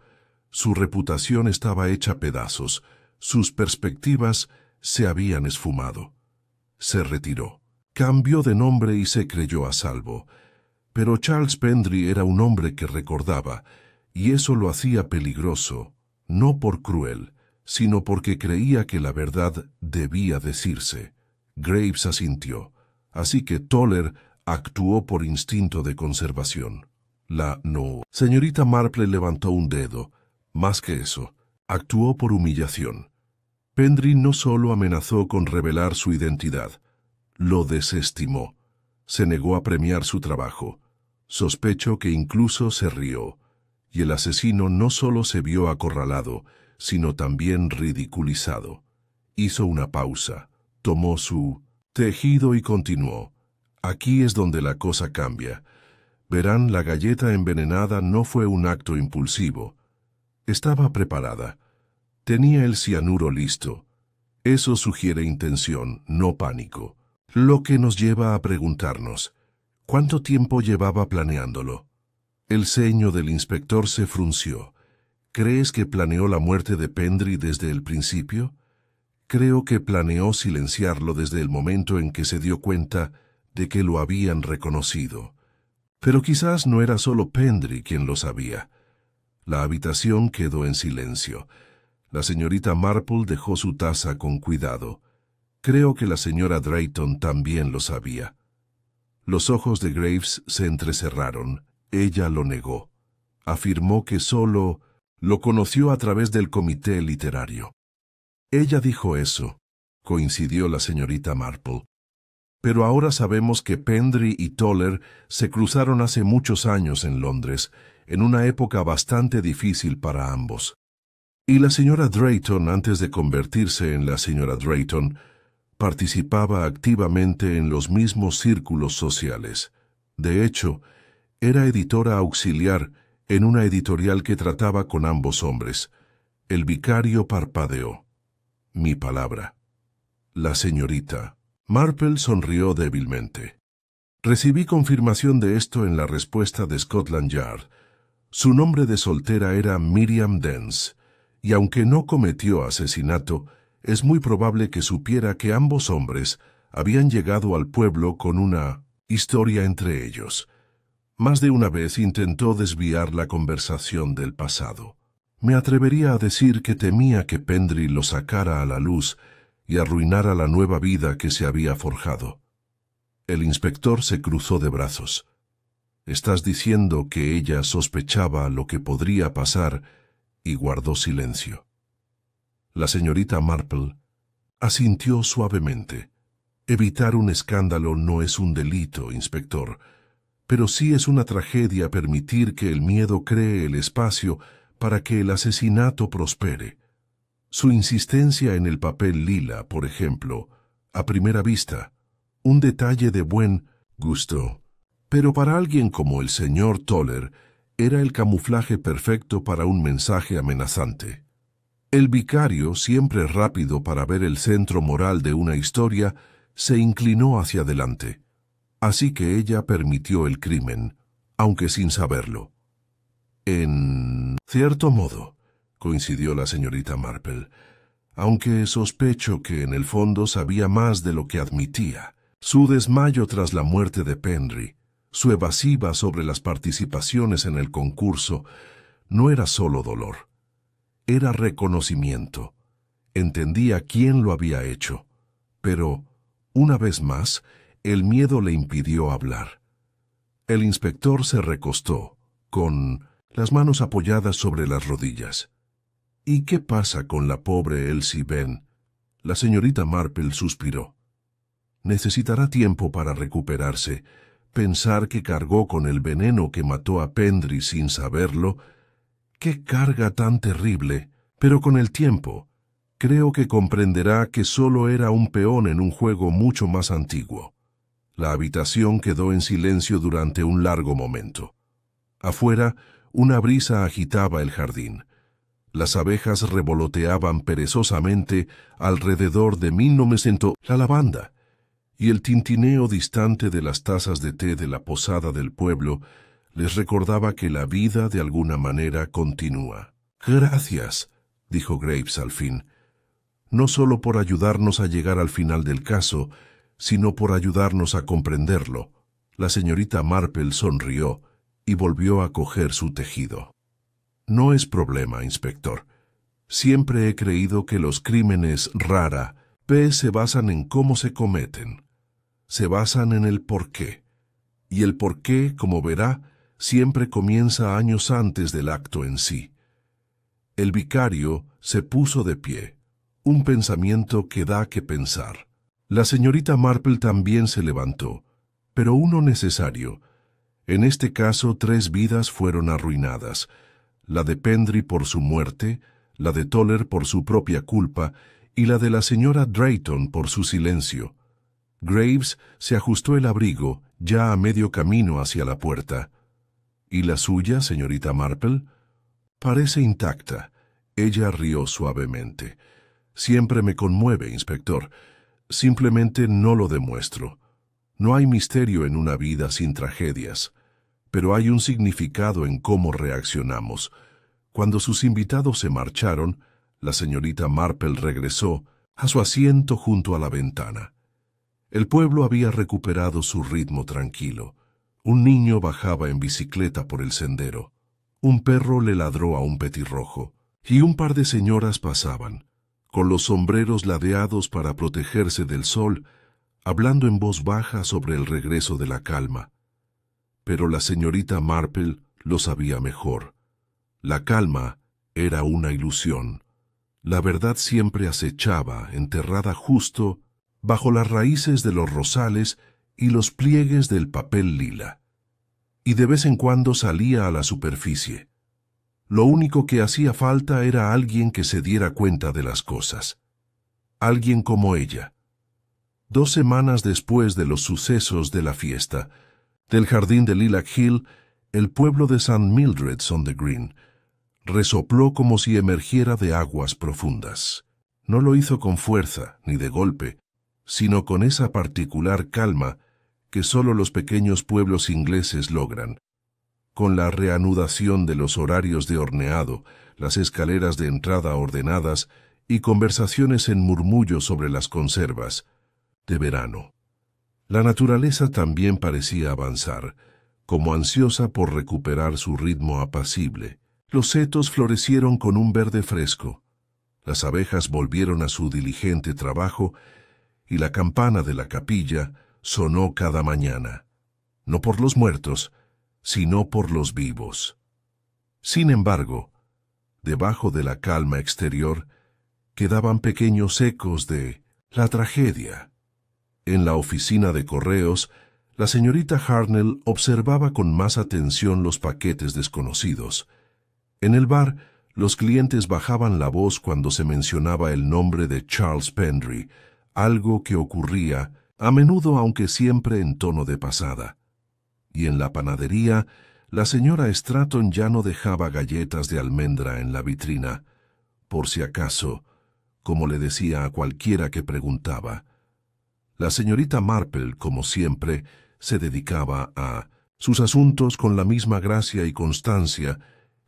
Speaker 1: Su reputación estaba hecha pedazos. Sus perspectivas se habían esfumado. Se retiró. Cambió de nombre y se creyó a salvo. Pero Charles Pendry era un hombre que recordaba, y eso lo hacía peligroso, no por cruel, sino porque creía que la verdad debía decirse. Graves asintió, así que Toller actuó por instinto de conservación. Señorita Marple levantó un dedo. Más que eso, actuó por humillación. Pendry no solo amenazó con revelar su identidad, lo desestimó. Se negó a premiar su trabajo. Sospecho que incluso se rió. Y el asesino no solo se vio acorralado, sino también ridiculizado. Hizo una pausa, tomó su tejido y continuó. Aquí es donde la cosa cambia. Verán, la galleta envenenada no fue un acto impulsivo. Estaba preparada. Tenía el cianuro listo. Eso sugiere intención, no pánico. Lo que nos lleva a preguntarnos, ¿cuánto tiempo llevaba planeándolo? El ceño del inspector se frunció. ¿Crees que planeó la muerte de Pendry desde el principio? Creo que planeó silenciarlo desde el momento en que se dio cuenta de que lo habían reconocido. Pero quizás no era solo Pendry quien lo sabía. La habitación quedó en silencio. La señorita Marple dejó su taza con cuidado. Creo que la señora Drayton también lo sabía. Los ojos de Graves se entrecerraron. Ella lo negó. Afirmó que solo lo conoció a través del comité literario. Ella dijo eso, coincidió la señorita Marple. Pero ahora sabemos que Pendry y Toller se cruzaron hace muchos años en Londres, en una época bastante difícil para ambos. Y la señora Drayton, antes de convertirse en la señora Drayton, participaba activamente en los mismos círculos sociales. De hecho, era editora auxiliar en una editorial que trataba con ambos hombres. El vicario parpadeó. Mi palabra. La señorita Marple sonrió débilmente. Recibí confirmación de esto en la respuesta de Scotland Yard. Su nombre de soltera era Miriam Dance, y aunque no cometió asesinato, es muy probable que supiera que ambos hombres habían llegado al pueblo con una historia entre ellos. Más de una vez intentó desviar la conversación del pasado. Me atrevería a decir que temía que Pendry lo sacara a la luz y arruinara la nueva vida que se había forjado. El inspector se cruzó de brazos. «Estás diciendo que ella sospechaba lo que podría pasar», y guardó silencio. La señorita Marple asintió suavemente. «Evitar un escándalo no es un delito, inspector, pero sí es una tragedia permitir que el miedo cree el espacio para que el asesinato prospere. Su insistencia en el papel lila, por ejemplo, a primera vista, un detalle de buen gusto. Pero para alguien como el señor Toller, era el camuflaje perfecto para un mensaje amenazante. El vicario, siempre rápido para ver el centro moral de una historia, se inclinó hacia adelante. Así que ella permitió el crimen, aunque sin saberlo. En cierto modo, coincidió la señorita Marple, aunque sospecho que en el fondo sabía más de lo que admitía. Su desmayo tras la muerte de Pendry, su evasiva sobre las participaciones en el concurso, no era solo dolor. Era reconocimiento. Entendía quién lo había hecho. Pero, una vez más, el miedo le impidió hablar. El inspector se recostó, con las manos apoyadas sobre las rodillas. «¿Y qué pasa con la pobre Elsie Benn?». La señorita Marple suspiró. «Necesitará tiempo para recuperarse. Pensar que cargó con el veneno que mató a Pendry sin saberlo. ¡Qué carga tan terrible! Pero con el tiempo, creo que comprenderá que solo era un peón en un juego mucho más antiguo». La habitación quedó en silencio durante un largo momento. Afuera, una brisa agitaba el jardín. Las abejas revoloteaban perezosamente alrededor de 1900 la lavanda, y el tintineo distante de las tazas de té de la posada del pueblo les recordaba que la vida de alguna manera continúa. «Gracias», dijo Graves al fin, «no solo por ayudarnos a llegar al final del caso, sino por ayudarnos a comprenderlo». La señorita Marple sonrió y volvió a coger su tejido. «No es problema, inspector. Siempre he creído que los crímenes rara vez se basan en cómo se cometen. Se basan en el porqué. Y el porqué, como verá, siempre comienza años antes del acto en sí». El vicario se puso de pie, un pensamiento que da que pensar. La señorita Marple también se levantó, pero uno necesario. En este caso 3 vidas fueron arruinadas, la de Pendry por su muerte, la de Toller por su propia culpa y la de la señora Drayton por su silencio. Graves se ajustó el abrigo, ya a medio camino hacia la puerta. «¿Y la suya, señorita Marple?» «Parece intacta». Ella rió suavemente. «Siempre me conmueve, inspector. Simplemente no lo demuestro. No hay misterio en una vida sin tragedias, pero hay un significado en cómo reaccionamos. Cuando sus invitados se marcharon, la señorita Marple regresó a su asiento junto a la ventana. El pueblo había recuperado su ritmo tranquilo. Un niño bajaba en bicicleta por el sendero. Un perro le ladró a un petirrojo, y un par de señoras pasaban, con los sombreros ladeados para protegerse del sol, hablando en voz baja sobre el regreso de la calma. Pero la señorita Marple lo sabía mejor. La calma era una ilusión. La verdad siempre acechaba, enterrada justo bajo las raíces de los rosales y los pliegues del papel lila. Y de vez en cuando salía a la superficie. Lo único que hacía falta era alguien que se diera cuenta de las cosas. Alguien como ella. 2 semanas después de los sucesos de la fiesta, Del jardín de Lilac Hill, el pueblo de St. Mildred's-on-the-Green resopló como si emergiera de aguas profundas. No lo hizo con fuerza ni de golpe, sino con esa particular calma que sólo los pequeños pueblos ingleses logran. Con la reanudación de los horarios de horneado, las escaleras de entrada ordenadas y conversaciones en murmullo sobre las conservas de verano. La naturaleza también parecía avanzar, como ansiosa por recuperar su ritmo apacible. Los setos florecieron con un verde fresco, las abejas volvieron a su diligente trabajo y la campana de la capilla sonó cada mañana, no por los muertos, sino por los vivos. Sin embargo, debajo de la calma exterior, quedaban pequeños ecos de la tragedia. En la oficina de correos, la señorita Hartnell observaba con más atención los paquetes desconocidos. En el bar, los clientes bajaban la voz cuando se mencionaba el nombre de Charles Pendry, algo que ocurría, a menudo aunque siempre en tono de pasada. Y en la panadería, la señora Stratton ya no dejaba galletas de almendra en la vitrina, por si acaso, como le decía a cualquiera que preguntaba. La señorita Marple, como siempre, se dedicaba a sus asuntos con la misma gracia y constancia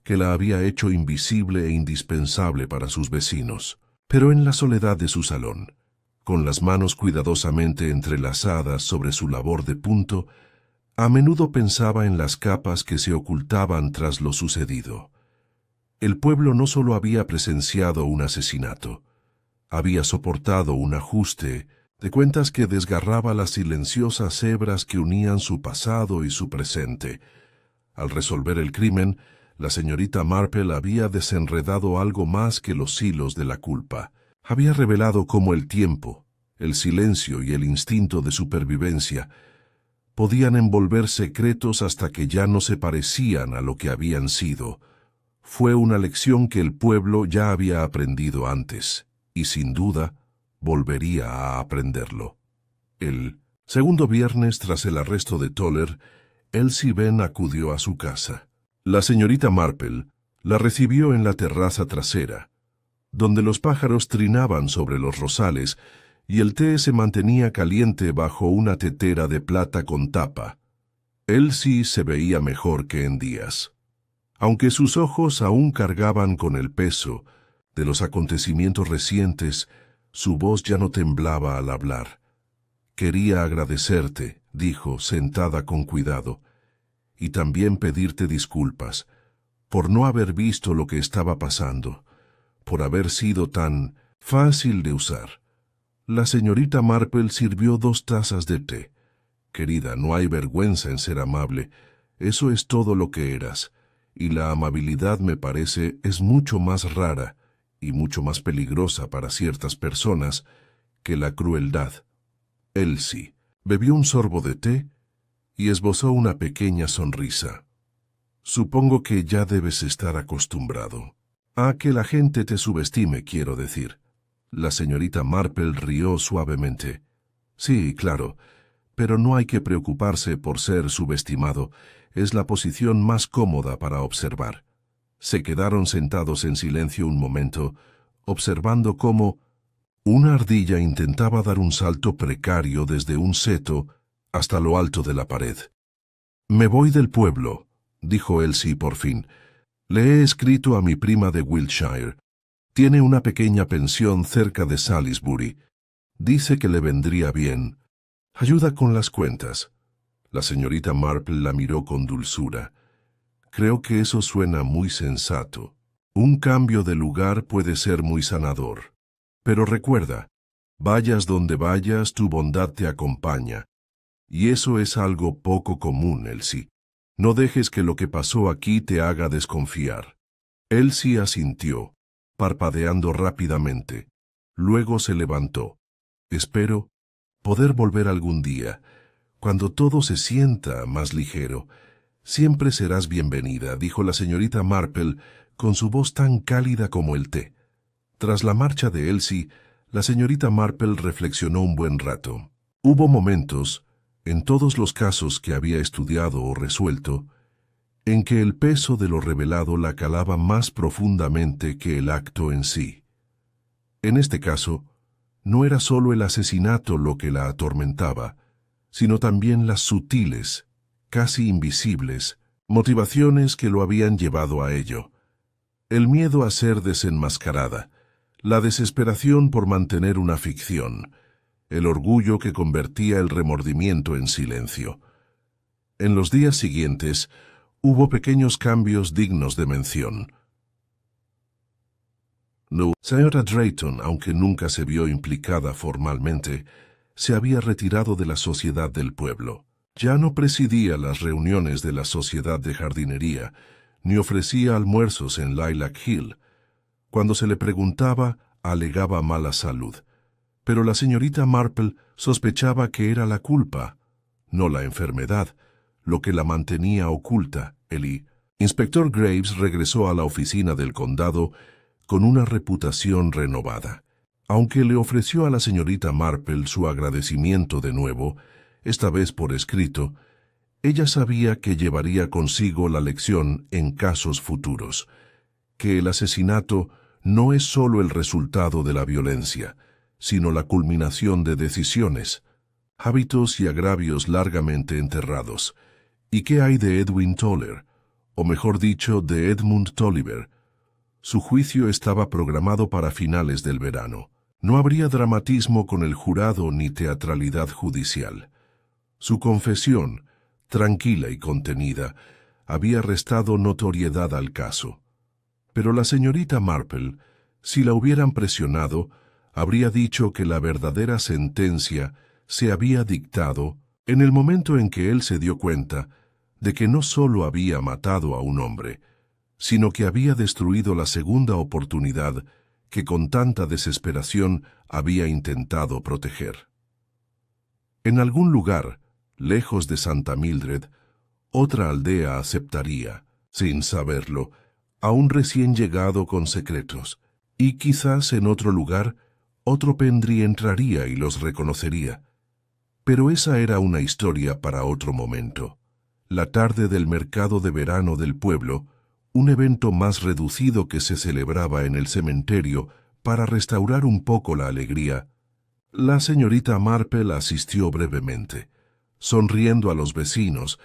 Speaker 1: que la había hecho invisible e indispensable para sus vecinos. Pero en la soledad de su salón, con las manos cuidadosamente entrelazadas sobre su labor de punto, a menudo pensaba en las capas que se ocultaban tras lo sucedido. El pueblo no solo había presenciado un asesinato, había soportado un ajuste de cuentas que desgarraba las silenciosas hebras que unían su pasado y su presente. Al resolver el crimen, la señorita Marple había desenredado algo más que los hilos de la culpa. Había revelado cómo el tiempo, el silencio y el instinto de supervivencia podían envolver secretos hasta que ya no se parecían a lo que habían sido. Fue una lección que el pueblo ya había aprendido antes, y sin duda volvería a aprenderlo. El segundo viernes tras el arresto de Toller, Elsie Venn acudió a su casa. La señorita Marple la recibió en la terraza trasera, donde los pájaros trinaban sobre los rosales y el té se mantenía caliente bajo una tetera de plata con tapa. Elsie se veía mejor que en días. Aunque sus ojos aún cargaban con el peso de los acontecimientos recientes, su voz ya no temblaba al hablar. «Quería agradecerte», dijo, sentada con cuidado, «y también pedirte disculpas por no haber visto lo que estaba pasando, por haber sido tan fácil de usar». La señorita Marple sirvió 2 tazas de té. «Querida, no hay vergüenza en ser amable. Eso es todo lo que eras. Y la amabilidad, me parece, es mucho más rara y mucho más peligrosa para ciertas personas que la crueldad». Elsie bebió un sorbo de té y esbozó una pequeña sonrisa. «Supongo que ya debes estar acostumbrado a que la gente te subestime, quiero decir». La señorita Marple rió suavemente. «Sí, claro, pero no hay que preocuparse por ser subestimado. Es la posición más cómoda para observar». Se quedaron sentados en silencio un momento, observando cómo una ardilla intentaba dar un salto precario desde un seto hasta lo alto de la pared. «Me voy del pueblo», dijo Elsie por fin. «Le he escrito a mi prima de Wiltshire. Tiene una pequeña pensión cerca de Salisbury. Dice que le vendría bien. Ayuda con las cuentas». La señorita Marple la miró con dulzura. «Creo que eso suena muy sensato. Un cambio de lugar puede ser muy sanador. Pero recuerda, vayas donde vayas, tu bondad te acompaña. Y eso es algo poco común, Elsie. No dejes que lo que pasó aquí te haga desconfiar». Elsie asintió, parpadeando rápidamente. Luego se levantó. «Espero poder volver algún día, cuando todo se sienta más ligero. Siempre serás bienvenida», dijo la señorita Marple con su voz tan cálida como el té. Tras la marcha de Elsie, la señorita Marple reflexionó un buen rato. Hubo momentos en todos los casos que había estudiado o resuelto, en que el peso de lo revelado la calaba más profundamente que el acto en sí. En este caso, no era sólo el asesinato lo que la atormentaba, sino también las sutiles, casi invisibles, motivaciones que lo habían llevado a ello. El miedo a ser desenmascarada, la desesperación por mantener una ficción, el orgullo que convertía el remordimiento en silencio. En los días siguientes, hubo pequeños cambios dignos de mención. Señora Drayton, aunque nunca se vio implicada formalmente, se había retirado de la sociedad del pueblo. Ya no presidía las reuniones de la sociedad de jardinería, ni ofrecía almuerzos en Lilac Hill. Cuando se le preguntaba, alegaba mala salud. Pero la señorita Marple sospechaba que era la culpa, no la enfermedad, lo que la mantenía oculta. El inspector Graves regresó a la oficina del condado con una reputación renovada. Aunque le ofreció a la señorita Marple su agradecimiento de nuevo, esta vez por escrito, ella sabía que llevaría consigo la lección en casos futuros, que el asesinato no es sólo el resultado de la violencia, sino la culminación de decisiones, hábitos y agravios largamente enterrados. ¿Y qué hay de Edwin Toller? O mejor dicho, de Edmund Tolliver. Su juicio estaba programado para finales del verano. No habría dramatismo con el jurado ni teatralidad judicial. Su confesión, tranquila y contenida, había restado notoriedad al caso. Pero la señorita Marple, si la hubieran presionado, habría dicho que la verdadera sentencia se había dictado en el momento en que él se dio cuenta de que no sólo había matado a un hombre, sino que había destruido la segunda oportunidad que con tanta desesperación había intentado proteger. En algún lugar, lejos de Santa Mildred, otra aldea aceptaría, sin saberlo, a un recién llegado con secretos, y quizás en otro lugar, otro Pendry entraría y los reconocería. Pero esa era una historia para otro momento. La tarde del mercado de verano del pueblo, un evento más reducido que se celebraba en el cementerio para restaurar un poco la alegría, la señorita Marple asistió brevemente, sonriendo a los vecinos,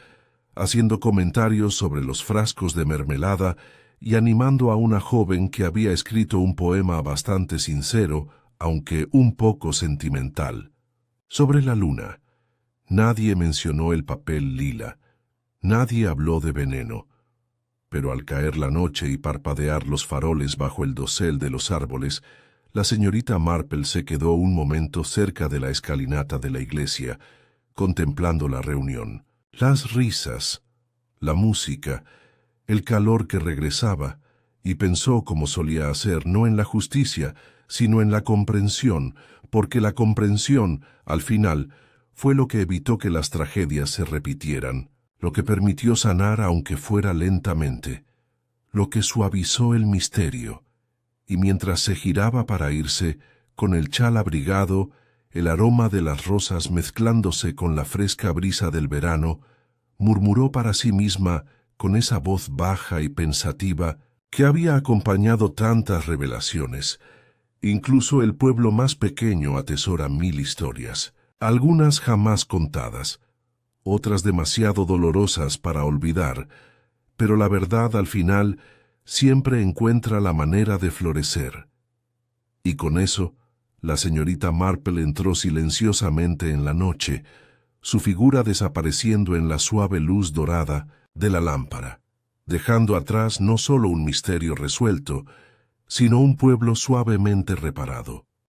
Speaker 1: haciendo comentarios sobre los frascos de mermelada y animando a una joven que había escrito un poema bastante sincero, aunque un poco sentimental. Sobre la luna, nadie mencionó el papel lila, nadie habló de veneno, pero al caer la noche y parpadear los faroles bajo el dosel de los árboles, la señorita Marple se quedó un momento cerca de la escalinata de la iglesia, contemplando la reunión, las risas, la música, el calor que regresaba, y pensó, como solía hacer, no en la justicia, sino en la comprensión, porque la comprensión, al final, fue lo que evitó que las tragedias se repitieran, lo que permitió sanar aunque fuera lentamente, lo que suavizó el misterio, y mientras se giraba para irse, con el chal abrigado, el aroma de las rosas mezclándose con la fresca brisa del verano, murmuró para sí misma, con esa voz baja y pensativa que había acompañado tantas revelaciones. Incluso el pueblo más pequeño atesora 1000 historias, algunas jamás contadas, otras demasiado dolorosas para olvidar, pero la verdad al final siempre encuentra la manera de florecer. Y con eso, la señorita Marple entró silenciosamente en la noche, su figura desapareciendo en la suave luz dorada de la lámpara, dejando atrás no solo un misterio resuelto, sino un pueblo suavemente reparado.